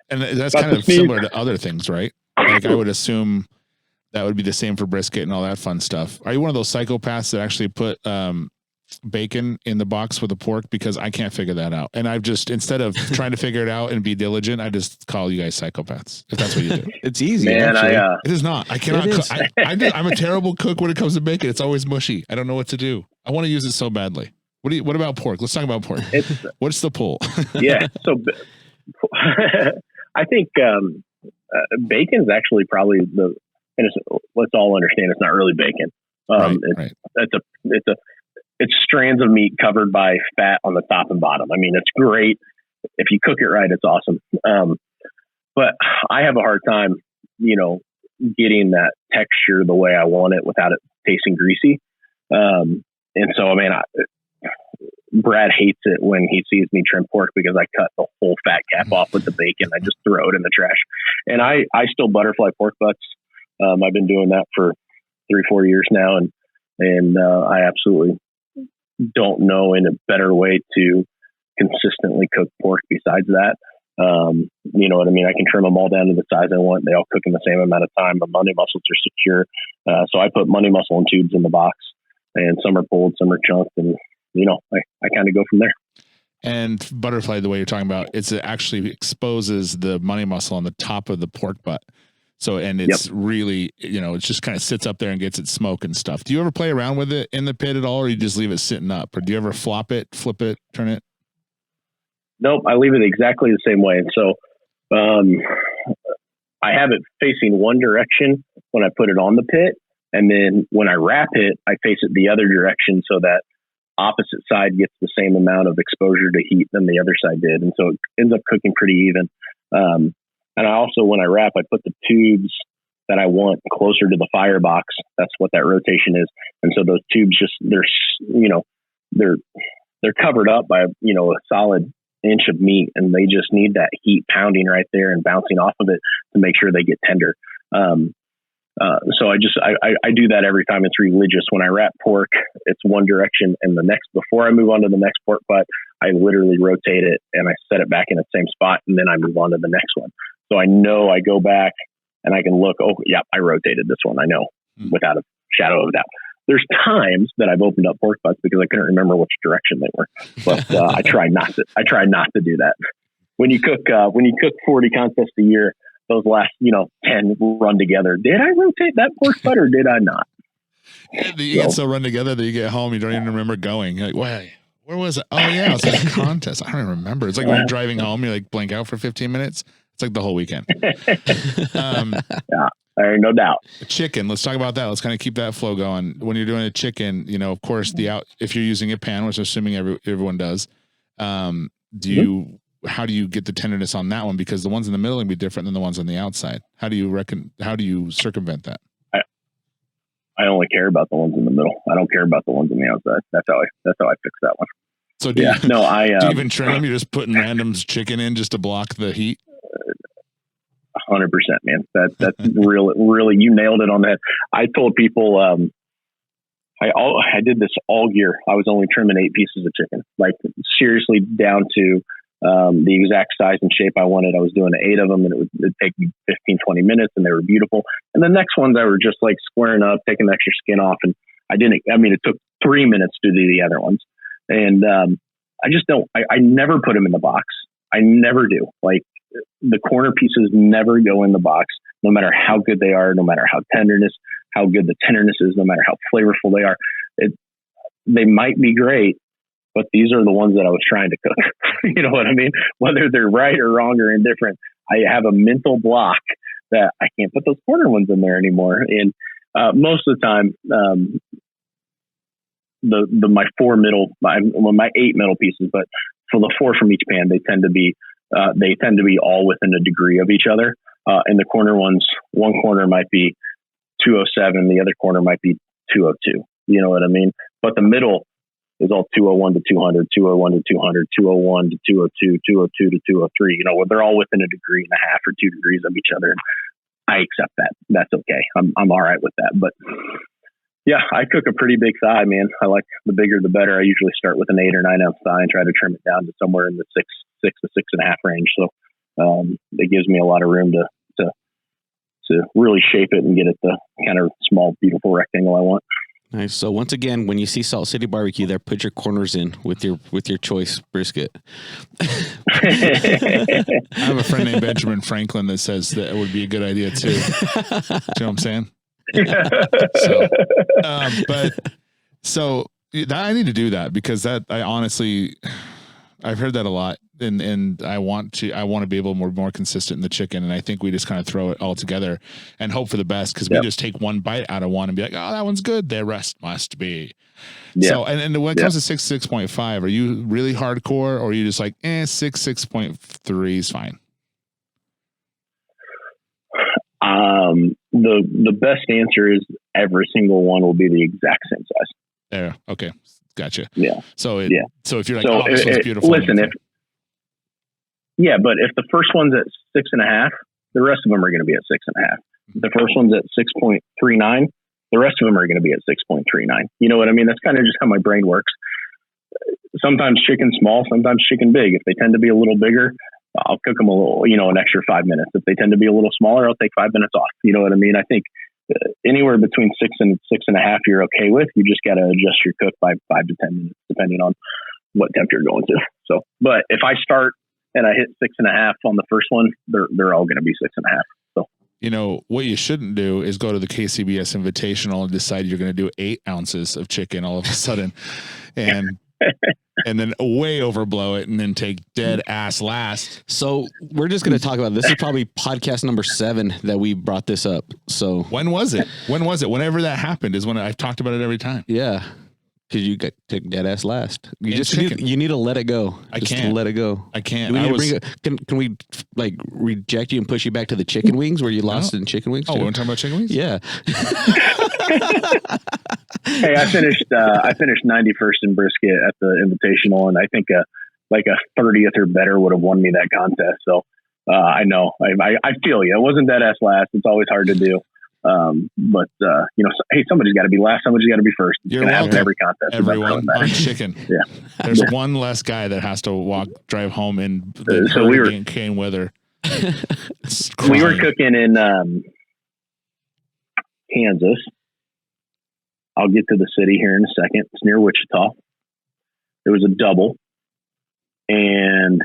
And that's kind of similar to other things, right? Like I would assume that would be the same for brisket and all that fun stuff. Are you one of those psychopaths that actually put bacon in the box with the pork? Because I can't figure that out. And I've just, instead of trying to figure it out and be diligent, I just call you guys psychopaths, if that's what you do. It's easy. Man, it is not. I cannot cook. I'm a terrible cook when it comes to bacon. It's always mushy. I don't know what to do. I want to use it so badly. What about pork? Let's talk about pork. What's the pull? Yeah. So I think bacon is actually probably let's all understand it's not really bacon. Right. It's strands of meat covered by fat on the top and bottom. I mean, it's great. If you cook it right, it's awesome. But I have a hard time, getting that texture the way I want it without it tasting greasy. And so, I mean, Brad hates it when he sees me trim pork because I cut the whole fat cap off with the bacon. I just throw it in the trash. And I still butterfly pork butts. I've been doing that for 3-4 years now. And I absolutely don't know in a better way to consistently cook pork besides that. You know what I mean? I can trim them all down to the size I want. They all cook in the same amount of time. The Monday muscles are secure. So I put Monday muscle and tubes in the box, and some are pulled, some are chunked, and you know, I kind of go from there. And butterfly, the way you're talking about, it actually exposes the Monday muscle on the top of the pork butt. So, and it's really, you know, it just kind of sits up there and gets its smoke and stuff. Do you ever play around with it in the pit at all, or you just leave it sitting up? Or do you ever flop it, flip it, turn it? Nope, I leave it exactly the same way. And so I have it facing one direction when I put it on the pit. And then when I wrap it, I face it the other direction so that opposite side gets the same amount of exposure to heat than the other side did. And so it ends up cooking pretty even. And I also, when I wrap, I put the tubes that I want closer to the firebox. That's what that rotation is. And so those tubes they're covered up by, you know, a solid inch of meat, and they just need that heat pounding right there and bouncing off of it to make sure they get tender. So I do that every time. It's religious. When I wrap pork, it's one direction, and before I move on to the next pork butt, I literally rotate it and I set it back in the same spot, and then I move on to the next one. So I know I go back and I can look, oh yeah, I rotated this one. I know without a shadow of a doubt. There's times that I've opened up pork butts because I couldn't remember which direction they were, but I try not to do that. When you cook 40 contests a year, those last 10 run together. Did I rotate that pork butt or did I not? You get so run together that you get home, you don't even remember going. You're like, wait, where was it? Oh yeah, it was at a contest. I don't even remember. It's like when you're driving home, you like blank out for 15 minutes. It's like the whole weekend. Yeah. No doubt. Chicken. Let's talk about that. Let's kind of keep that flow going. When you're doing a chicken, you know, of course, if you're using a pan, which I'm assuming everyone does, how do you get the tenderness on that one? Because the ones in the middle can be different than the ones on the outside. How do you circumvent that? I only care about the ones in the middle. I don't care about the ones on the outside. That's how I fix that one. So do you even trim them? You're just putting random chicken in just to block the heat? 100%, man. That's really, you nailed it on the head. I told people, I did this all year. I was only trimming 8 pieces of chicken, like seriously down to the exact size and shape I wanted. I was doing 8 of them, and it'd take me 15, 20 minutes, and they were beautiful. And the next ones I were just like squaring up, taking the extra skin off. And it took 3 minutes to do the other ones. And I never put them in the box. I never do. Like, the corner pieces never go in the box, no matter how good they are, no matter how good the tenderness is, no matter how flavorful they are. They might be great, but these are the ones that I was trying to cook. You know what I mean? Whether they're right or wrong or indifferent, I have a mental block that I can't put those corner ones in there anymore. And most of the time, my 8 middle pieces, but for the 4 from each pan, they tend to be all within a degree of each other. And the corner ones, one corner might be 207, the other corner might be 202. You know what I mean? But the middle is all 201 to 200, 201 to 200, 201 to 202, 202 to 203. You know, they're all within a degree and a half or 2 degrees of each other. I accept that. That's okay. I'm all right with that. But yeah, I cook a pretty big thigh, man. I like the bigger the better. I usually start with an 8 or 9 ounce thigh and try to trim it down to somewhere in the 6 to 6.5 range. So it gives me a lot of room to really shape it and get it the kind of small, beautiful rectangle I want. Nice. So once again, when you see Salt City Barbecue there, put your corners in with your choice brisket. I have a friend named Benjamin Franklin that says that it would be a good idea too. Do you know what I'm saying? So I need to do that because I've heard that a lot, and I want to be able more consistent in the chicken, and I think we just kind of throw it all together and hope for the best because we just take one bite out of one and be like, oh, that one's good. The rest must be. Yeah. So and when it comes to 6.5, are you really hardcore, or are you just like 6.3 is fine? The best answer is every single one will be the exact same size. There. Okay. Gotcha. Yeah. So if you're like, this one's beautiful. Listen, but if the first one's at 6.5, the rest of them are going to be at 6.5. The first one's at 6.39, the rest of them are going to be at 6.39. You know what I mean? That's kind of just how my brain works. sometimes chicken small, sometimes chicken big. If they tend to be a little bigger, I'll cook them a little, an extra 5 minutes. If they tend to be a little smaller, I'll take 5 minutes off. You know what I mean? I think anywhere between 6 and 6.5, you're okay with. You just got to adjust your cook by 5 to 10 minutes, depending on what temp you're going to. So, but if I start and I hit 6.5 on the first one, they're all going to be 6.5. So, what you shouldn't do is go to the KCBS Invitational and decide you're going to do 8 ounces of chicken all of a sudden, and then way overblow it and then take dead ass last. So we're just going to talk about this. Is probably podcast number 7 that we brought this up. So when was it? Whenever that happened is when I've talked about it every time. Yeah. Because you got take dead ass last. You need to let it go. I just can't let it go. I can't. Can we like reject you and push you back to the chicken wings where you lost in chicken wings? Oh, we're talking about chicken wings? Yeah. Hey, I finished 91st in brisket at the Invitational, and I think like a 30th or better would have won me that contest. So I know I feel you. It wasn't dead ass last. It's always hard to do. But hey, somebody's got to be last. Somebody's got to be first. It's going to happen in every contest. Everyone on chicken. Yeah. There's one less guy that has to drive home in the hurricane weather. We were cooking in Kansas. I'll get to the city here in a second. It's near Wichita. There was a double, and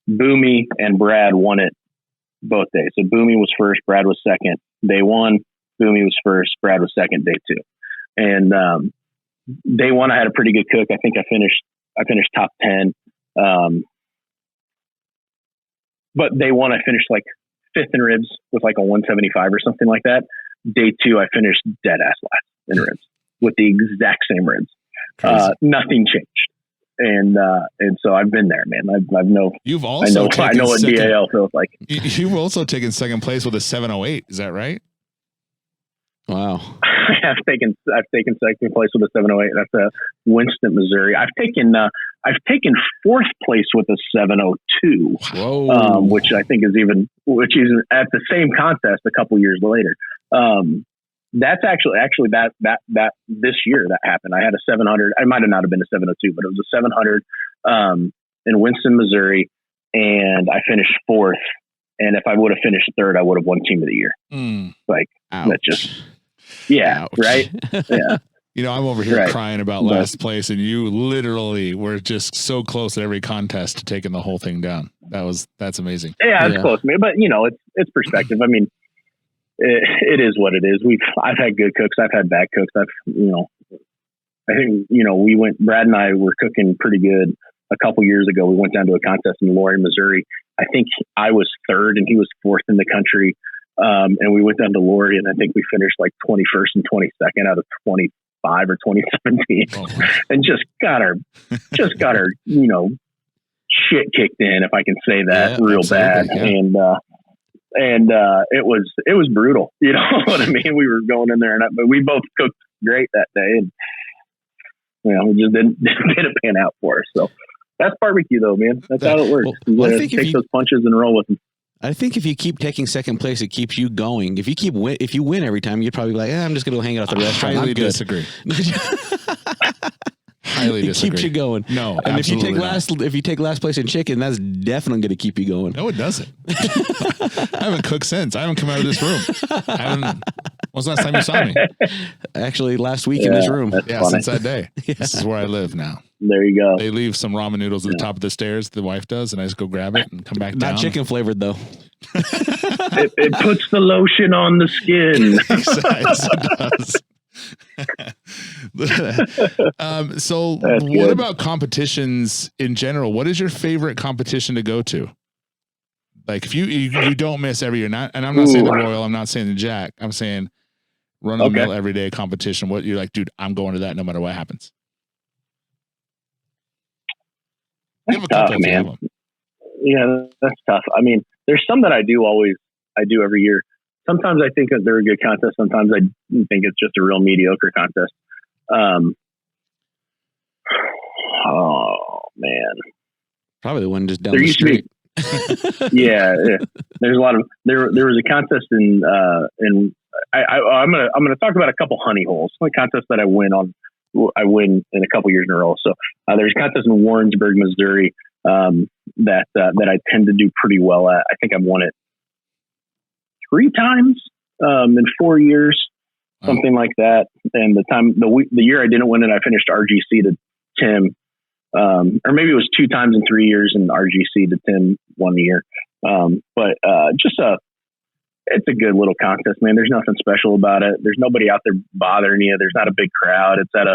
Boomy and Brad won it both days. So Boomy was first, Brad was second. Day one, Boomy was first, Brad was second. Day two, and day one I had a pretty good cook. I think I finished top 10. But day one I finished like 5th in ribs with like a 175 or something like that. Day two I finished dead ass last in ribs with the exact same ribs. Nothing changed. And so I've been there, man. I know what DAL feels like. You've also taken second place with a 708. Is that right? Wow. I've taken second place with a 708. That's a Winston, Missouri. I've taken 4th place with a 702. Whoa. Which I think is at the same contest a couple years later. That's actually that this year that happened. I had a 700. I might have not have been a 702, but it was a 700 in Winston, Missouri, and I finished 4th. And if I would have finished 3rd, I would have won Team of the Year. Like ouch. That just ouch. Right? Yeah. I'm over here crying about last place, and you literally were just so close at every contest to taking the whole thing down. That's amazing. Yeah, it's close to me, but it's perspective. I mean. It is what it is. I've had good cooks. I've had bad cooks. I think, Brad and I were cooking pretty good a couple years ago. We went down to a contest in Lorry, Missouri. I think I was 3rd and he was 4th in the country. And we went down to Lorry, and I think we finished like 21st and 22nd out of 25 or 2017 and just got our, shit kicked in, if I can say that, real bad. Yeah. And it was brutal. You know what I mean? We were going in there, but we both cooked great that day, and it just didn't pan out for us. So that's barbecue, though, man. That's how it works. Well, you take those punches and roll with them. I think if you keep taking second place, it keeps you going. If you win every time, you'd probably be like, I'm just going to go hang out at the restaurant. Highly disagree. Highly disagree. It keeps you going. No, and absolutely if you take last place in chicken, that's definitely going to keep you going. No, it doesn't. I haven't cooked since. I haven't come out of this room. When was the last time you saw me? Actually, last week in this room. Yeah, funny. Since that day. Yeah. This is where I live now. There you go. They leave some ramen noodles at the top of the stairs. The wife does, and I just go grab it and come back down. Not chicken flavored, though. It puts the lotion on the skin. It does. So what about competitions in general? What is your favorite competition to go to? Like if you don't miss every year, and I'm not saying the Royal, I'm not saying the Jack, I'm saying run of the mill everyday competition. What you're like, dude, I'm going to that no matter what happens. That's tough, man. Yeah, that's tough. I mean, there's some that I do every year. Sometimes I think that they're a good contest. Sometimes I think it's just a real mediocre contest. Oh man, probably the one just down the street. Yeah. There's a lot of there was a contest in I'm gonna talk about a couple honey holes. One contest that I went on I win in a couple years in a row. So there's a contest in Warrensburg, Missouri, that I tend to do pretty well at. I think I've won it 3 times in 4 years, something like that. And the year I didn't win it, I finished RGC to Tim, or maybe it was 2 times in 3 years in RGC to Tim 1 year. But it's a good little contest, man. There's nothing special about it. There's nobody out there bothering you. There's not a big crowd. It's at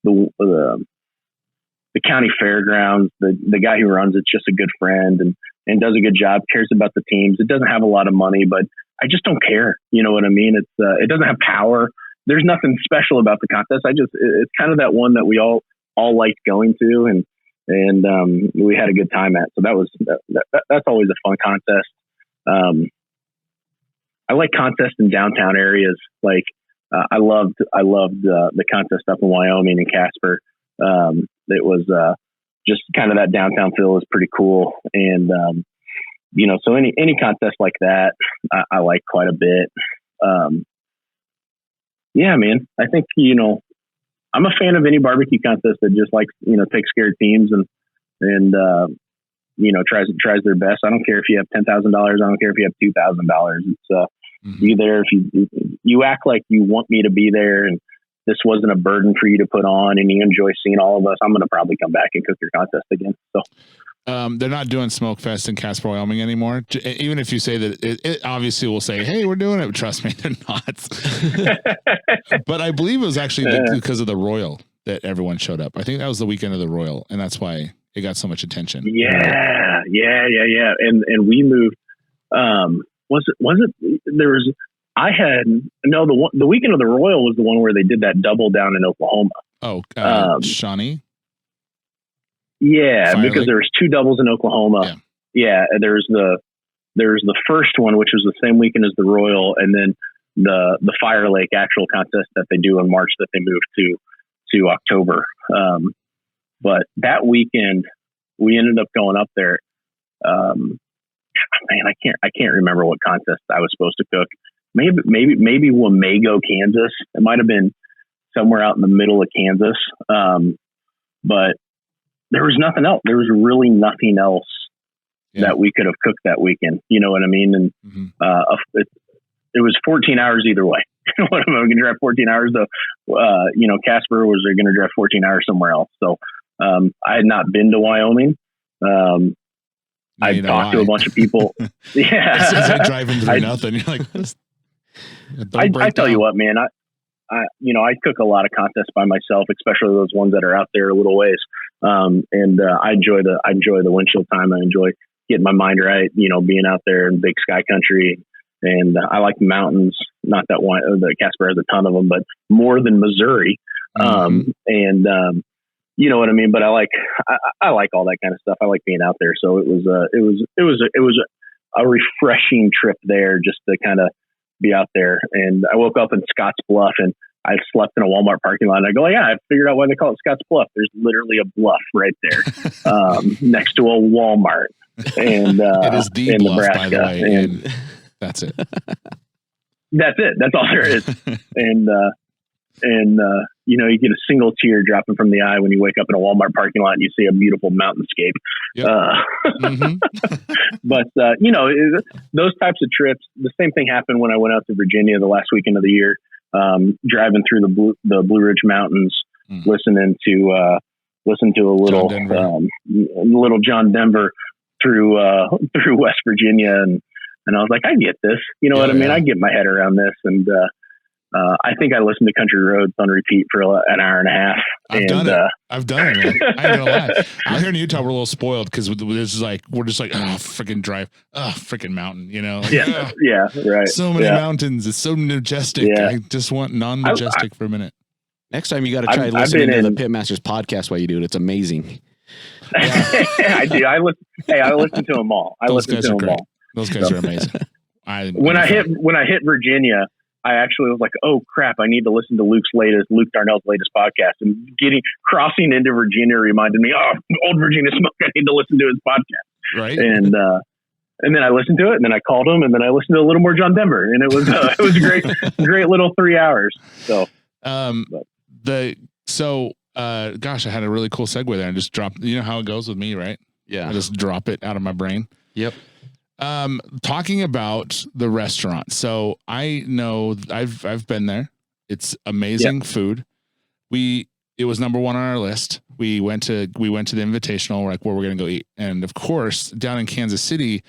the county fairgrounds. The guy who runs it's just a good friend and does a good job, cares about the teams. It doesn't have a lot of money, but I just don't care. You know what I mean? It doesn't have power. There's nothing special about the contest. It's kind of that one that we all liked going to and we had a good time at. So that's always a fun contest. I like contests in downtown areas. Like, I loved the contest up in Wyoming and Casper. It was, just kind of that downtown feel is pretty cool. And, so any contest like that, I like quite a bit. Yeah, man, I think, I'm a fan of any barbecue contest that just likes, takes care of teams and tries their best. I don't care if you have $10,000. I don't care if you have $2,000. It's you there. If you act like you want me to be there and this wasn't a burden for you to put on and you enjoy seeing all of us, I'm going to probably come back and cook your contest again. So. They're not doing Smoke Fest in Casper, Wyoming anymore. Even if you say that it obviously will say, hey, we're doing it. Trust me, they're not. But I believe it was actually because of the Royal that everyone showed up. I think that was the weekend of the Royal, and that's why it got so much attention. Yeah. And we moved. Was it? There was. The weekend of the Royal was the one where they did that double down in Oklahoma. Oh, Shawnee. Yeah, because there was 2 doubles in Oklahoma. Yeah, there's the first one, which was the same weekend as the Royal, and then the Fire Lake actual contest that they do in March that they moved to October. But that weekend we ended up going up there. Man, I can't remember what contest I was supposed to cook. Maybe Wamego, Kansas. It might have been somewhere out in the middle of Kansas. But there was nothing else. There was really nothing else that we could have cooked that weekend. You know what I mean? And it was 14 hours either way. Am I going to drive 14 hours though? Casper was going to drive 14 hours somewhere else. So I had not been to Wyoming. I talked to a bunch of people. Yeah, it's like driving through nothing. You're like, I tell you what, man. I cook a lot of contests by myself, especially those ones that are out there a little ways. I enjoy the windshield time. I enjoy getting my mind right, being out there in big sky country. And I like the mountains. Not that one, the Casper has a ton of them, but more than Missouri. You know what I mean? But I like all that kind of stuff. I like being out there. So it was a refreshing trip there just to kind of be out there. And I woke up in Scotts Bluff and I slept in a Walmart parking lot. And I go, yeah, I figured out why they call it Scotts Bluff. There's literally a bluff right there next to a Walmart. And it is the in bluff, Nebraska. by the way. And that's it. That's it. That's all there is. And you get a single tear dropping from the eye when you wake up in a Walmart parking lot and you see a beautiful mountainscape. Yep. But those types of trips, the same thing happened when I went out to Virginia the last weekend of the year, driving through the Blue Ridge Mountains, listening to a little John Denver through West Virginia. And I was like, I get this. You know what I mean? I get my head around this. And, I think I listened to Country Roads on repeat for an hour and a half. I've done it, man. I ain't gonna lie. Out here in Utah, we're a little spoiled because we're just like, freaking drive, freaking mountain, right. So many mountains. It's so majestic. Yeah. I just want non-majestic for a minute. Next time you got to try listening to the Pitmasters podcast while you do it. It's amazing. I do. I listen to them all. Those guys are amazing. When I hit Virginia, I actually was like, oh crap, I need to listen to Luke Darnell's latest podcast. And crossing into Virginia reminded me, old Virginia Smoke, I need to listen to his podcast. Right. And then I listened to it and then I called him and then I listened to a little more John Denver and it was a great little 3 hours. So But Gosh, I had a really cool segue there and just dropped, you know how it goes with me, right? Yeah. I just drop it out of my brain. Yep. Talking about the restaurant. So I know I've been there. It's amazing food. It was number one on our list. We went to the Invitational, like where we're going to go eat. And of course, down in Kansas City,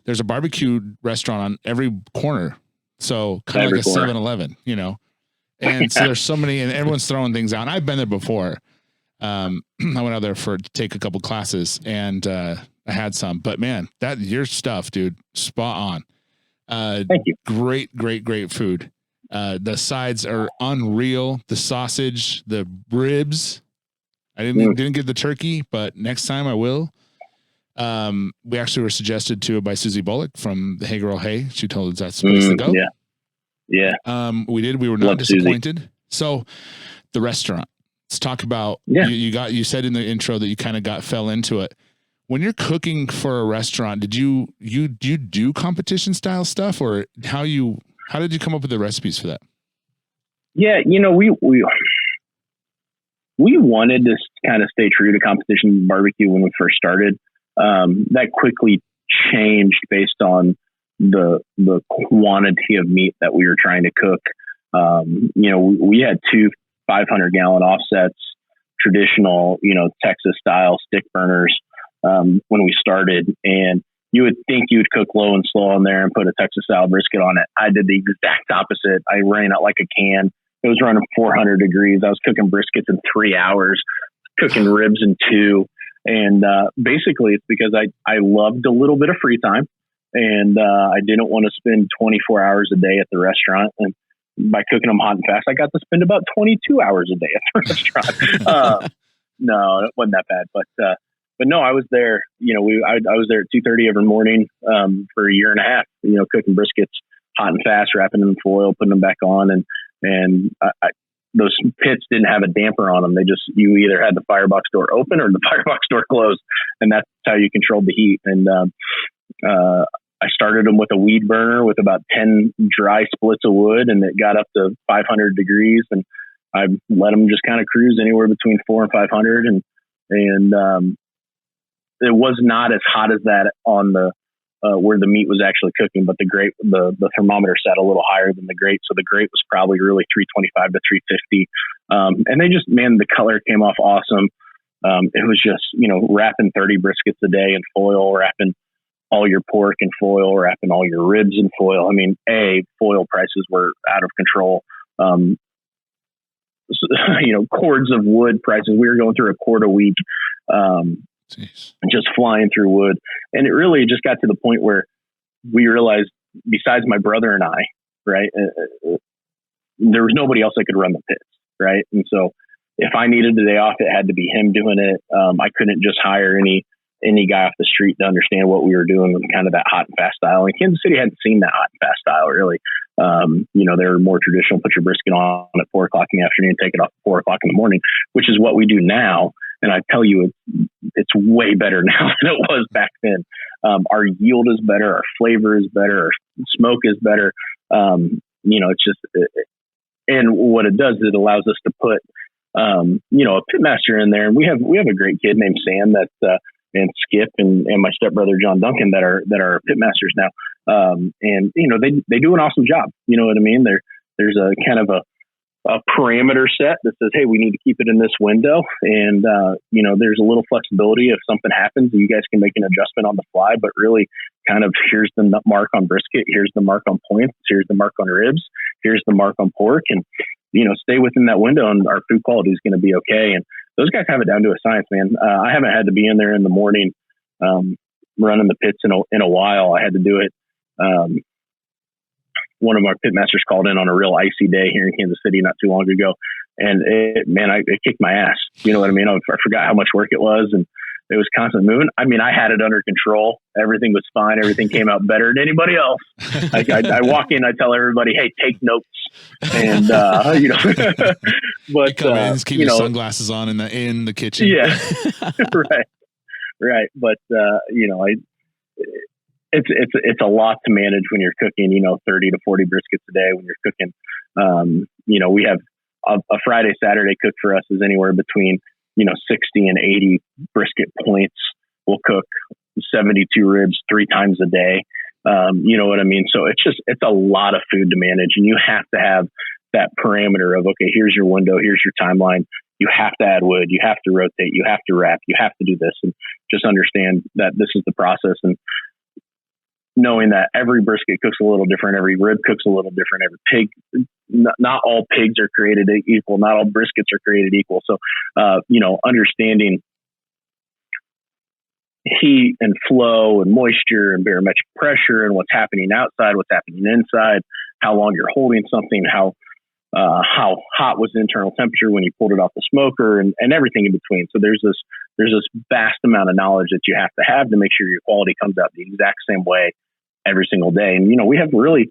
there's a barbecue restaurant on every corner. So kind of like a 7-Eleven, you know? And so there's so many, and everyone's throwing things out. And I've been there before. I went out there to take a couple classes, and I had some. But man, your stuff, dude, spot on. Thank you. Great food. The sides are unreal. The sausage, the ribs. I didn't get the turkey, but next time I will. We actually were suggested to by Susie Bullock from the Hey Girl Hey. She told us that's the place to go. Yeah. We did. We were not disappointed. Susie. So the restaurant. Let's talk about. You said in the intro that you kind of fell into it. When you're cooking for a restaurant, did you do competition style stuff, or how did you come up with the recipes for that? Yeah, we wanted to kind of stay true to competition barbecue when we first started. That quickly changed based on the quantity of meat that we were trying to cook. We had 2 500-gallon offsets, traditional, Texas style stick burners when we started. And you would think you would cook low and slow on there and put a Texas style brisket on it. I did the exact opposite. I ran it like a can. It was running 400 degrees. I was cooking briskets in 3 hours, cooking ribs in 2. And basically it's because I loved a little bit of free time, and I didn't want to spend 24 hours a day at the restaurant. And by cooking them hot and fast, I got to spend about 22 hours a day at the restaurant. No, it wasn't that bad, but no, I was there. I was there at 2:30 every morning for a year and a half. Cooking briskets hot and fast, wrapping them in foil, putting them back on, and those pits didn't have a damper on them. You either had the firebox door open or the firebox door closed, and that's how you controlled the heat. And I started them with a weed burner with about 10 dry splits of wood, and it got up to 500 degrees, and I let them just kind of cruise anywhere between 400 and 500. And it was not as hot as that on the where the meat was actually cooking, but the thermometer sat a little higher than the grate. So the grate was probably really 325 to 350. And the color came off awesome. It was just, wrapping 30 briskets a day in foil, wrapping all your pork in foil, wrapping all your ribs in foil. I mean, foil prices were out of control. Cords of wood prices. We were going through a cord a week. Just flying through wood. And it really just got to the point where we realized, besides my brother and I, right, there was nobody else that could run the pits, right? And so if I needed a day off, it had to be him doing it. I couldn't just hire any guy off the street to understand what we were doing with kind of that hot and fast style. And Kansas City hadn't seen that hot and fast style, really. They were more traditional, put your brisket on at 4 o'clock in the afternoon, take it off at 4 o'clock in the morning, which is what we do now. And I tell you, it's way better now than it was back then. Our yield is better. Our flavor is better. Our smoke is better. It's just, and what it does is it allows us to put, a pitmaster in there. And we have a great kid named Sam and Skip and my stepbrother, John Duncan, that are pitmasters now. And they do an awesome job. You know what I mean? There's a kind of a parameter set that says, hey, we need to keep it in this window. And, there's a little flexibility. If something happens, you guys can make an adjustment on the fly, but really kind of here's the mark on brisket. Here's the mark on points. Here's the mark on ribs. Here's the mark on pork. And, stay within that window and our food quality is going to be okay. And those guys have it down to a science, man. I haven't had to be in there in the morning, running the pits in a while. I had to do it. One of our pitmasters called in on a real icy day here in Kansas City not too long ago. And it kicked my ass. You know what I mean? I forgot how much work it was, and it was constantly moving. I mean, I had it under control. Everything was fine. Everything came out better than anybody else. I walk in, I tell everybody, hey, take notes. And, but, keep your sunglasses on in the kitchen. Yeah. Right. But, it's a lot to manage when you're cooking, 30 to 40 briskets a day when you're cooking. We have a Friday, Saturday cook for us is anywhere between, 60 and 80 brisket points. We'll cook 72 ribs 3 times a day. You know what I mean? So it's a lot of food to manage, and you have to have that parameter of, okay, here's your window, here's your timeline. You have to add wood, you have to rotate, you have to wrap, you have to do this, and just understand that this is the process. And knowing that every brisket cooks a little different, every rib cooks a little different, every pig, not all pigs are created equal, not all briskets are created equal. So, understanding heat and flow and moisture and barometric pressure and what's happening outside, what's happening inside, how long you're holding something, how hot was the internal temperature when you pulled it off the smoker, and everything in between. So there's this vast amount of knowledge that you have to make sure your quality comes out the exact same way every single day. And, we have really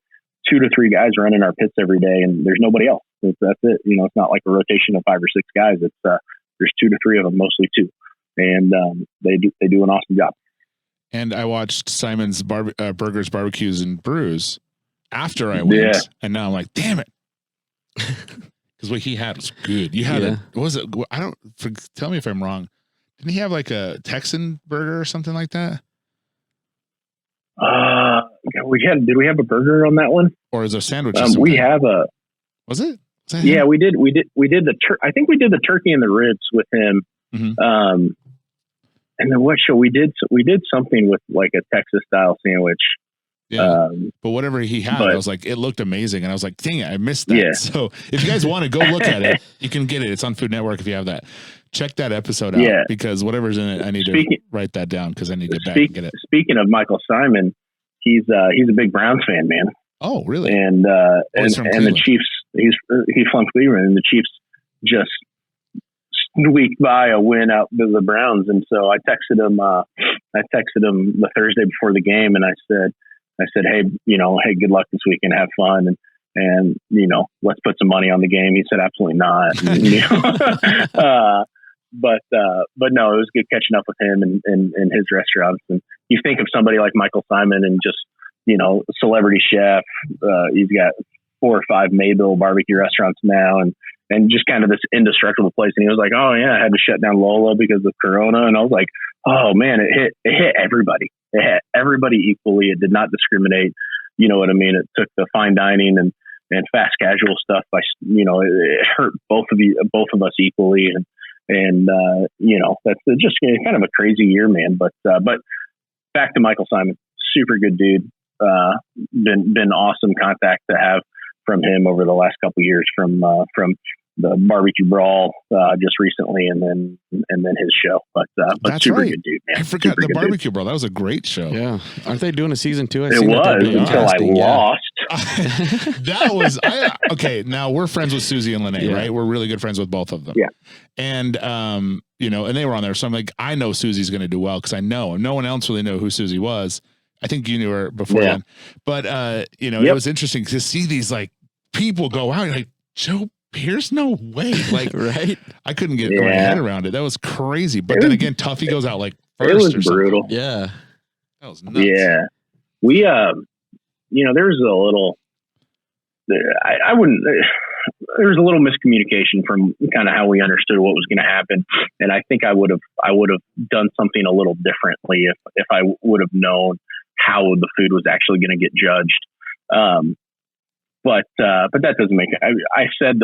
2 to 3 guys running our pits every day, and there's nobody else. That's it. It's not like a rotation of 5 or 6 guys. It's, there's 2 to 3 of them, mostly 2. And, they do an awesome job. And I watched Simon's Burgers, Barbecues, and Brews after I went, and now I'm like, damn it. Because what he had was good. You had tell me if I'm wrong. Didn't he have like a Texan burger or something like that? Did we have a burger on that one? Or is there sandwich? We have a. Was it? Yeah, we did. I think we did the turkey and the ribs with him. Mm-hmm. And then what show we did something with like a Texas style sandwich. Yeah. But whatever he had, I was like, it looked amazing. And I was like, dang it, I missed that. Yeah. So if you guys want to go look at it, you can get it. It's on Food Network if you have that. Check that episode out because whatever's in it, I need to write that down because I need to back and get it. Speaking of Michael Simon, he's a big Browns fan, man. Oh, really? And the Chiefs, he's from Cleveland, and the Chiefs just squeaked by a win out to the Browns. And so I texted him the Thursday before the game, and I said, hey, good luck this weekend, have fun, and let's put some money on the game. He said, absolutely not. But no, it was good catching up with him and his restaurants. And you think of somebody like Michael Simon and just, celebrity chef. He's got 4 or 5 Mayville barbecue restaurants now, and just kind of this indestructible place. And he was like, oh yeah, I had to shut down Lola because of Corona. And I was like, oh man, it hit everybody. It hit everybody equally. It did not discriminate. You know what I mean? It took the fine dining and fast casual stuff by, it hurt both of us equally. And that's just kind of a crazy year, man. But back to Michael Simon, super good dude. Been awesome contact to have from him over the last couple of years from the barbecue brawl just recently, and then his show. But super good dude, man. I forgot the barbecue brawl. That was a great show. Yeah, aren't they doing a season 2? It was until I lost. That was okay. Now we're friends with Susie and Lene, right? We're really good friends with both of them. Yeah, and and they were on there, so I'm like, I know Susie's going to do well because I know no one else really knew who Susie was. I think you knew her before then, but it was interesting to see these like people go out like Joe Pierce, no way, like right? I couldn't get my head around it. That was crazy. But then again, Tuffy goes out like first. It was brutal. Yeah, that was nuts. Yeah, we there's a little. I wouldn't. There was a little miscommunication from kind of how we understood what was going to happen, and I think I would have done something a little differently if I would have known how the food was actually going to get judged. But that doesn't make it. I said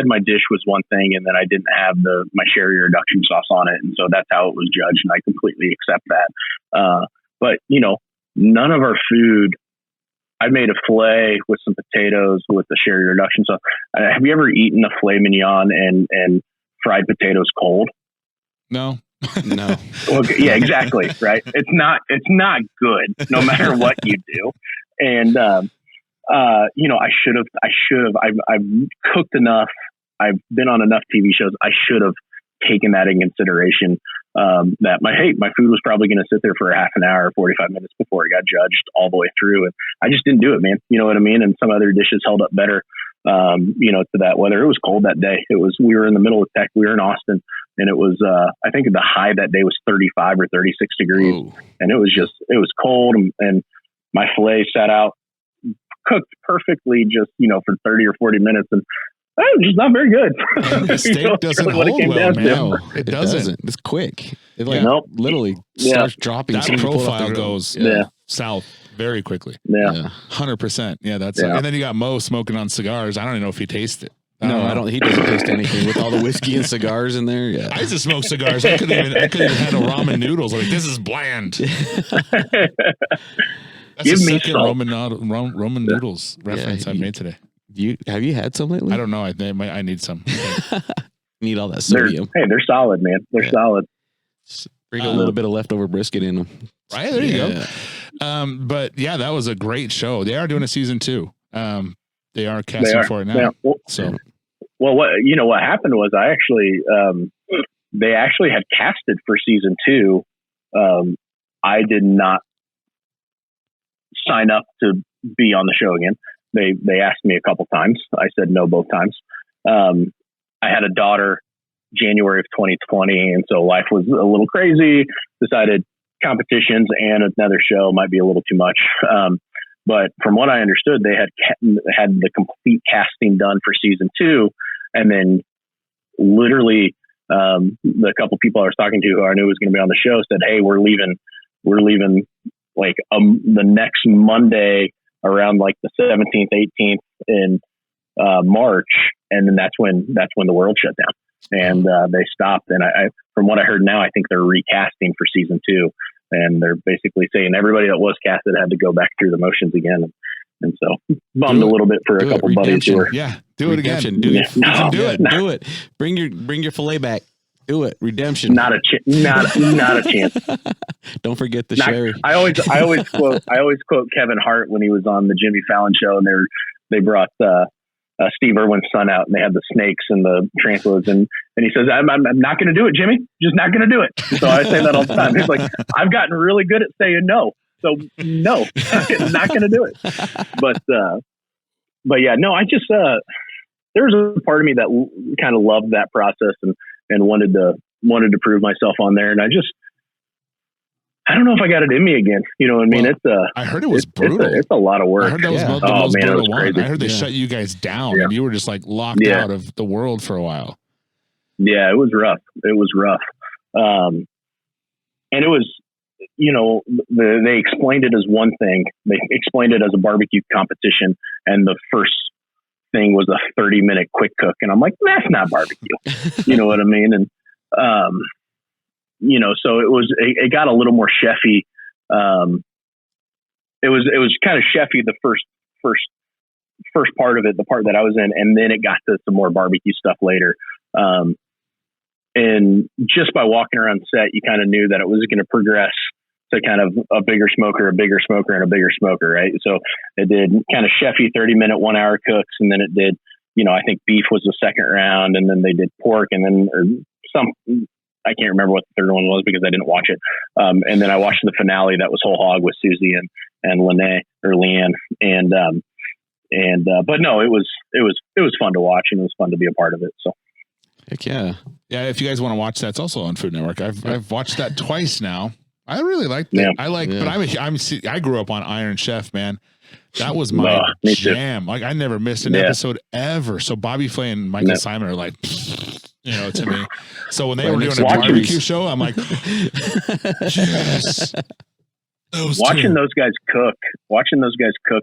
my dish was one thing, and then I didn't have my sherry reduction sauce on it, and so that's how it was judged, and I completely accept that. But none of our food. I made a filet with some potatoes with the sherry reduction sauce. Have you ever eaten a filet mignon and fried potatoes cold? No. No. Okay, yeah, exactly. Right. It's not good no matter what you do. And, I should have, I've cooked enough. I've been on enough TV shows. I should have taken that in consideration. That my food was probably going to sit there for a half an hour, 45 minutes before it got judged all the way through. And I just didn't do it, man. You know what I mean? And some other dishes held up better, to that weather. It was cold that day. We were in the middle of tech. We were in Austin, and it was, I think the high that day was 35 or 36 degrees. Ooh. And it was cold, and my filet sat out, cooked perfectly just, for 30 or 40 minutes. And just not very good. And the steak doesn't really hold well, man. No, It doesn't. It's quick. It Nope. literally Yeah. starts dropping. That as soon as you pull it off profile the grill. goes south very quickly. Yeah. 100%. Yeah, that's Yeah. and then you got Mo smoking on cigars. I don't even know if he tastes it. No, I don't. He doesn't taste anything with all the whiskey and cigars in there. Yeah. I used to smoke cigars. I couldn't even handle ramen noodles. Like, this is bland. That's Give the me second salt. Roman noodles reference I've made today. Have you had some lately? I don't know. I need some. Need all that They're sodium. solid, man. They're solid. Bring a little bit of leftover brisket in them. Right, there you go. But yeah, that was a great show. They are doing a season 2. They are casting for it now. Yeah. Well, what happened was I actually, they actually had casted for season 2. I did not sign up to be on the show again. They asked me a couple times. I said no both times. I had a daughter January of 2020, and so life was a little crazy. Decided competitions and another show might be a little too much. But from what I understood, they had the complete casting done for season 2, and then literally the couple people I was talking to who I knew was going to be on the show said, "Hey, we're leaving like the next Monday around like the 17th, 18th in March," and then that's when the world shut down and they stopped. And I from what I heard now, I think they're recasting for season 2. And they're basically saying everybody that was casted had to go back through the motions again. And so bummed a little bit for a couple buddies who were. Yeah, do it again. Do it. Do it. Bring your fillet back. Do it. Redemption. Not a chance. Don't forget the sherry. I always quote Kevin Hart when he was on the Jimmy Fallon show, and they brought Steve Irwin's son out, and they had the snakes and the tarantulas, and he says, I'm not going to do it, Jimmy. Just not going to do it. So I say that all the time. He's like, I've gotten really good at saying no. So no, not going to do it. But yeah, no, I just, there was a part of me that kind of loved that process and wanted to prove myself on there. And I don't know if I got it in me again. You know what I mean? Well, I heard it was brutal. It's a lot of work. I heard that was the most brutal one. Crazy. I heard they shut you guys down and you were just like locked out of the world for a while. Yeah, it was rough. And it was, they explained it as one thing. They explained it as a barbecue competition. And the first thing was a 30-minute quick cook. And I'm like, that's not barbecue. You know what I mean? And, so it got a little more chefy. It was kind of chefy the first part of it, the part that I was in, and then it got to some more barbecue stuff later. And just by walking around set, you kind of knew that it was going to progress to kind of a bigger smoker, and a bigger smoker, right? So it did kind of chefy 30-minute, 1-hour cooks, and then it did, I think beef was the second round, and then they did pork, and then I can't remember what the third one was because I didn't watch it. And then I watched the finale that was whole hog with Susie and Leanne. But no, it was fun to watch, and it was fun to be a part of it. So. Heck yeah. Yeah. If you guys want to watch that, it's also on Food Network. I've watched that twice now. I really liked it. But I grew up on Iron Chef, man. That was my jam. Like I never missed an episode ever. So Bobby Flay and Michael Simon are like, to me. So when they were doing a barbecue show, I'm like, yes. Watching those guys cook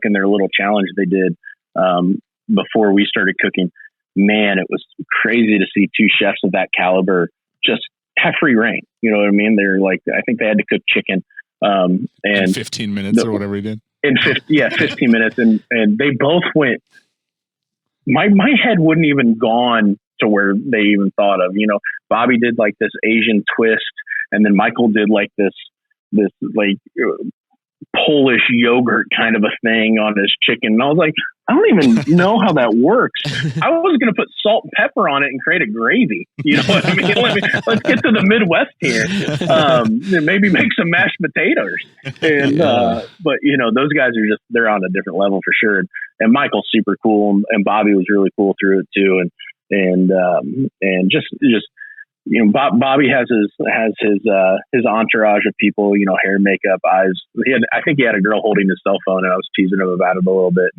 and their little challenge they did before we started cooking, man, it was crazy to see two chefs of that caliber just have free reign. You know what I mean? They're like, I think they had to cook chicken and in 15 minutes or whatever he did. In 15 minutes, and they both went. My head wouldn't even gone to where they even thought of. Bobby did like this Asian twist, and then Michael did like this like Polish yogurt kind of a thing on his chicken. And I was like, I don't even know how that works. I was going to put salt and pepper on it and create a gravy. You know what I mean? Let's get to the Midwest here. Maybe make some mashed potatoes. And, but those guys are they're on a different level for sure. And Michael's super cool. And Bobby was really cool through it too. And just Bobby has his entourage of people, hair, makeup, eyes. I think he had a girl holding his cell phone, and I was teasing him about it a little bit.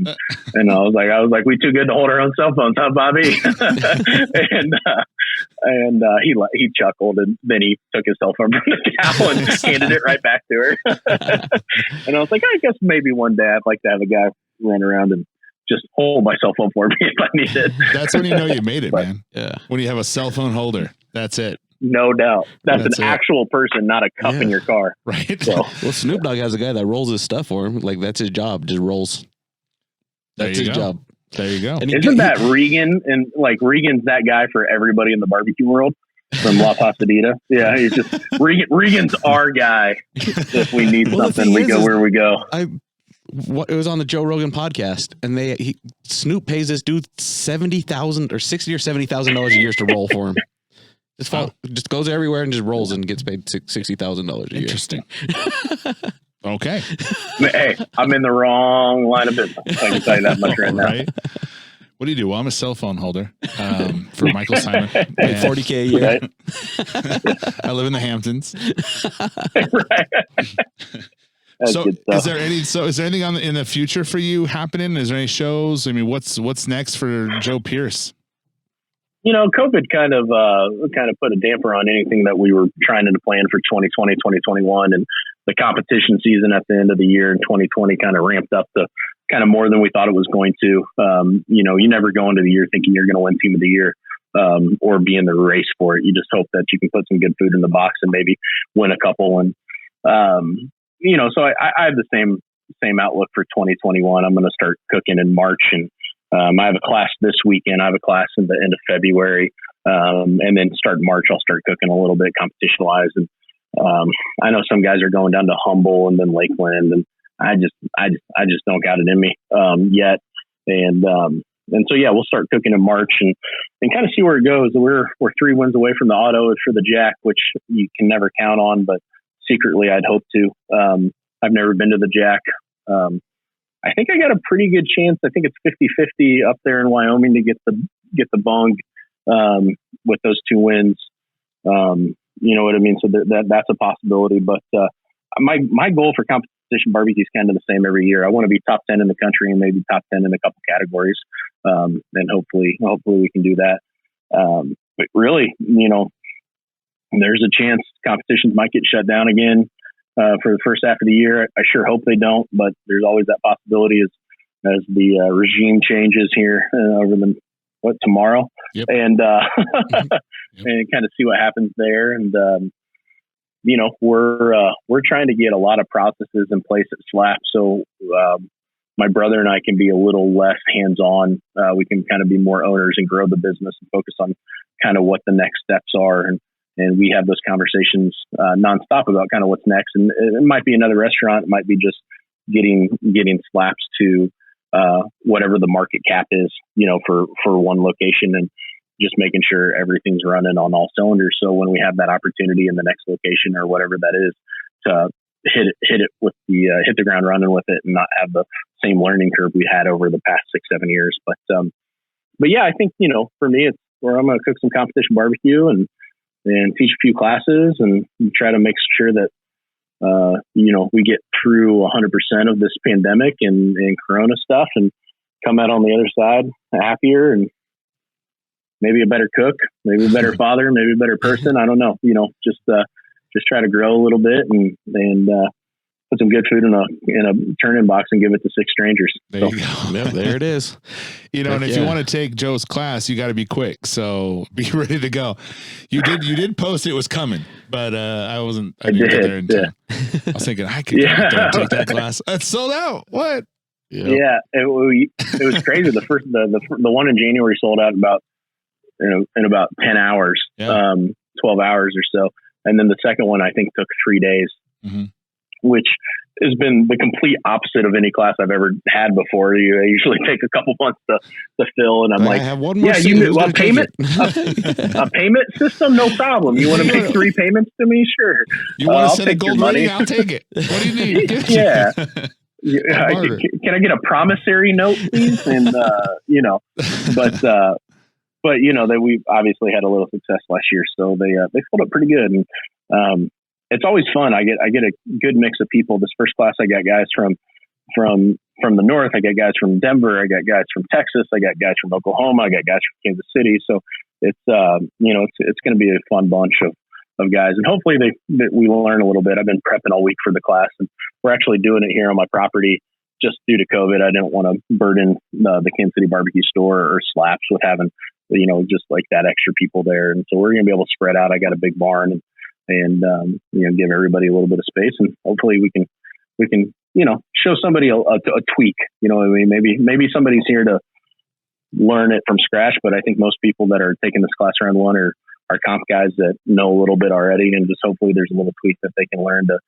And I was like, we too good to hold our own cell phones, huh, Bobby? and he chuckled, and then he took his cell phone from the gal and handed it right back to her. And I was like, I guess maybe one day I'd like to have a guy run around and just hold my cell phone for me if I need it. That's when you know you made it, man. Yeah. When you have a cell phone holder. That's it. No doubt. That's an actual person, not a cup in your car. Right. So. Well, Snoop Dogg has a guy that rolls his stuff for him. Like, that's his job. Just rolls. That's his job. There you go. And isn't that Regan? And like Regan's that guy for everybody in the barbecue world from La Pasadena. Yeah, he's just Regan's our guy. If we need something, we go where we go. It was on the Joe Rogan podcast, and Snoop pays this dude $70,000 or $60,000 or $70,000 a year to roll for him. Just goes everywhere and just rolls and gets paid $60,000 a year. Interesting. Okay. Hey, I'm in the wrong line of business. I can tell you that much right now. Right? What do you do? Well, I'm a cell phone holder for Michael Simon. $40K a year. Right? I live in the Hamptons. Right. So is there anything in the future for you happening? Is there any shows? I mean, what's next for Joe Pierce? COVID kind of put a damper on anything that we were trying to plan for 2020, 2021, and the competition season at the end of the year in 2020 kind of ramped up to kind of more than we thought it was going to. You never go into the year thinking you're going to win Team of the Year or be in the race for it. You just hope that you can put some good food in the box and maybe win a couple. And so I have the same outlook for 2021. I'm going to start cooking in March, and I have a class this weekend. I have a class in the end of February, and then start March. I'll start cooking a little bit competition wise. And I know some guys are going down to Humble and then Lakeland, and I just don't got it in me yet. And so we'll start cooking in March and kind of see where it goes. We're 3 wins away from the auto for the Jack, which you can never count on, but secretly I'd hope to. I've never been to the Jack. I think I got a pretty good chance. I think it's 50-50 up there in Wyoming to get the bung with those 2 wins. You know what I mean? So that's a possibility. But my goal for competition barbecue is kind of the same every year. I want to be top 10 in the country and maybe top 10 in a couple categories. And hopefully we can do that. But really, there's a chance competitions might get shut down again for the first half of the year. I sure hope they don't, but there's always that possibility as the regime changes here over tomorrow. Yep. And and kind of see what happens there. And we're trying to get a lot of processes in place at Slap, so my brother and I can be a little less hands-on. We can kind of be more owners and grow the business and focus on kind of what the next steps are. And we have those conversations nonstop about kind of what's next. And it might be another restaurant. It might be just getting Slaps to whatever the market cap is, for one location, and just making sure everything's running on all cylinders. So when we have that opportunity in the next location or whatever that is, to hit it with hit the ground running with it and not have the same learning curve we had over the past 6-7 years. But yeah, I think, for me, it's where I'm going to cook some competition barbecue and teach a few classes and try to make sure that, we get through 100% of this pandemic and Corona stuff and come out on the other side happier and maybe a better cook, maybe a better father, maybe a better person. I don't know, just try to grow a little bit and put some good food in a turn-in box and give it to 6 strangers. There you go. Yep, there it is. And if you want to take Joe's class, you got to be quick. So be ready to go. You did post it was coming, but I didn't get there in time. I was thinking I could get there and take that class. That's sold out. What? Yep. Yeah, it was crazy. The one in January sold out in about 10 hours, 12 hours or so. And then the second one, I think, took 3 days, which has been the complete opposite of any class I've ever had before. You usually take a couple months to fill. And I'm like, I have one more a payment system? No problem. You want to make 3 payments to me? Sure. You want to send a gold money? I'll take it. What do you need? Yeah. Can I get a promissory note, please? And, but but we obviously had a little success last year, so they pulled up pretty good. And it's always fun. I get a good mix of people. This first class, I got guys from the north. I got guys from Denver. I got guys from Texas. I got guys from Oklahoma. I got guys from Kansas City. So it's it's going to be a fun bunch of guys, and hopefully we will learn a little bit. I've been prepping all week for the class, and we're actually doing it here on my property. Just due to COVID, I didn't want to burden the Kansas City barbecue store or Slaps with having, just like that extra people there. And so we're going to be able to spread out. I got a big barn and give everybody a little bit of space, and hopefully we can show somebody a tweak. You know what I mean? Maybe somebody's here to learn it from scratch, but I think most people that are taking this class round one are comp guys that know a little bit already, and just hopefully there's a little tweak that they can learn to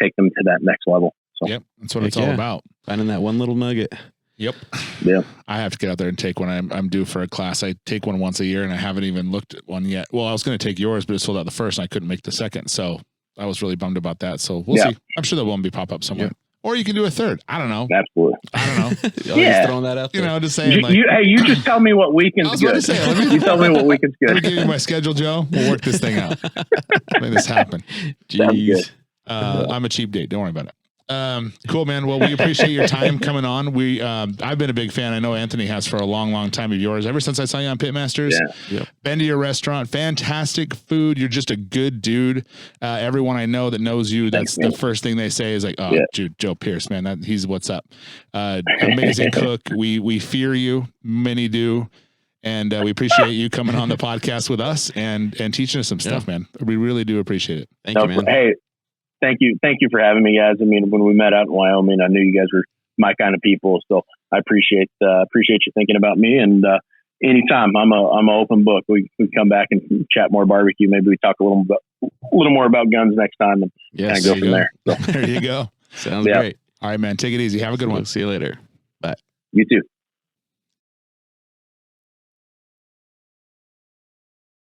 take them to that next level. So yep, that's what it's all about. Finding that one little nugget. Yep. Yeah. I have to get out there and take one. I'm due for a class. I take one once a year, and I haven't even looked at one yet. Well, I was going to take yours, but it sold out the first, and I couldn't make the second. So I was really bummed about that. So we'll see. I'm sure there will be pop up somewhere. Yeah. Or you can do a third. I don't know. Absolutely. I don't know. Just throwing that out there. Just saying. You just tell me what weekend's good. You tell me what weekend's good. Let me give you my schedule, Joe. We'll work this thing out. Make this happen. Jeez. I'm a cheap date. Don't worry about it. Cool, man. Well, we appreciate your time coming on. I've been a big fan. I know Anthony has for a long, long time of yours. Ever since I saw you on Pitmasters, been to your restaurant, fantastic food. You're just a good dude. Everyone I know that knows you, that's the first thing they say is like, oh, dude, Joe Pierce, man, he's what's up. Amazing cook. We fear you. Many do. And we appreciate you coming on the podcast with us and teaching us some stuff, man. We really do appreciate it. Thank you, man. Hey, Thank you for having me, guys. I mean, when we met out in Wyoming, I knew you guys were my kind of people, so I appreciate you thinking about me. And anytime, I'm a open book. We come back and chat more barbecue. Maybe we talk a little more about guns next time, and kind of go from there. So. There you go. Sounds great. All right, man. Take it easy. Have a good one. See you later. Bye. You too.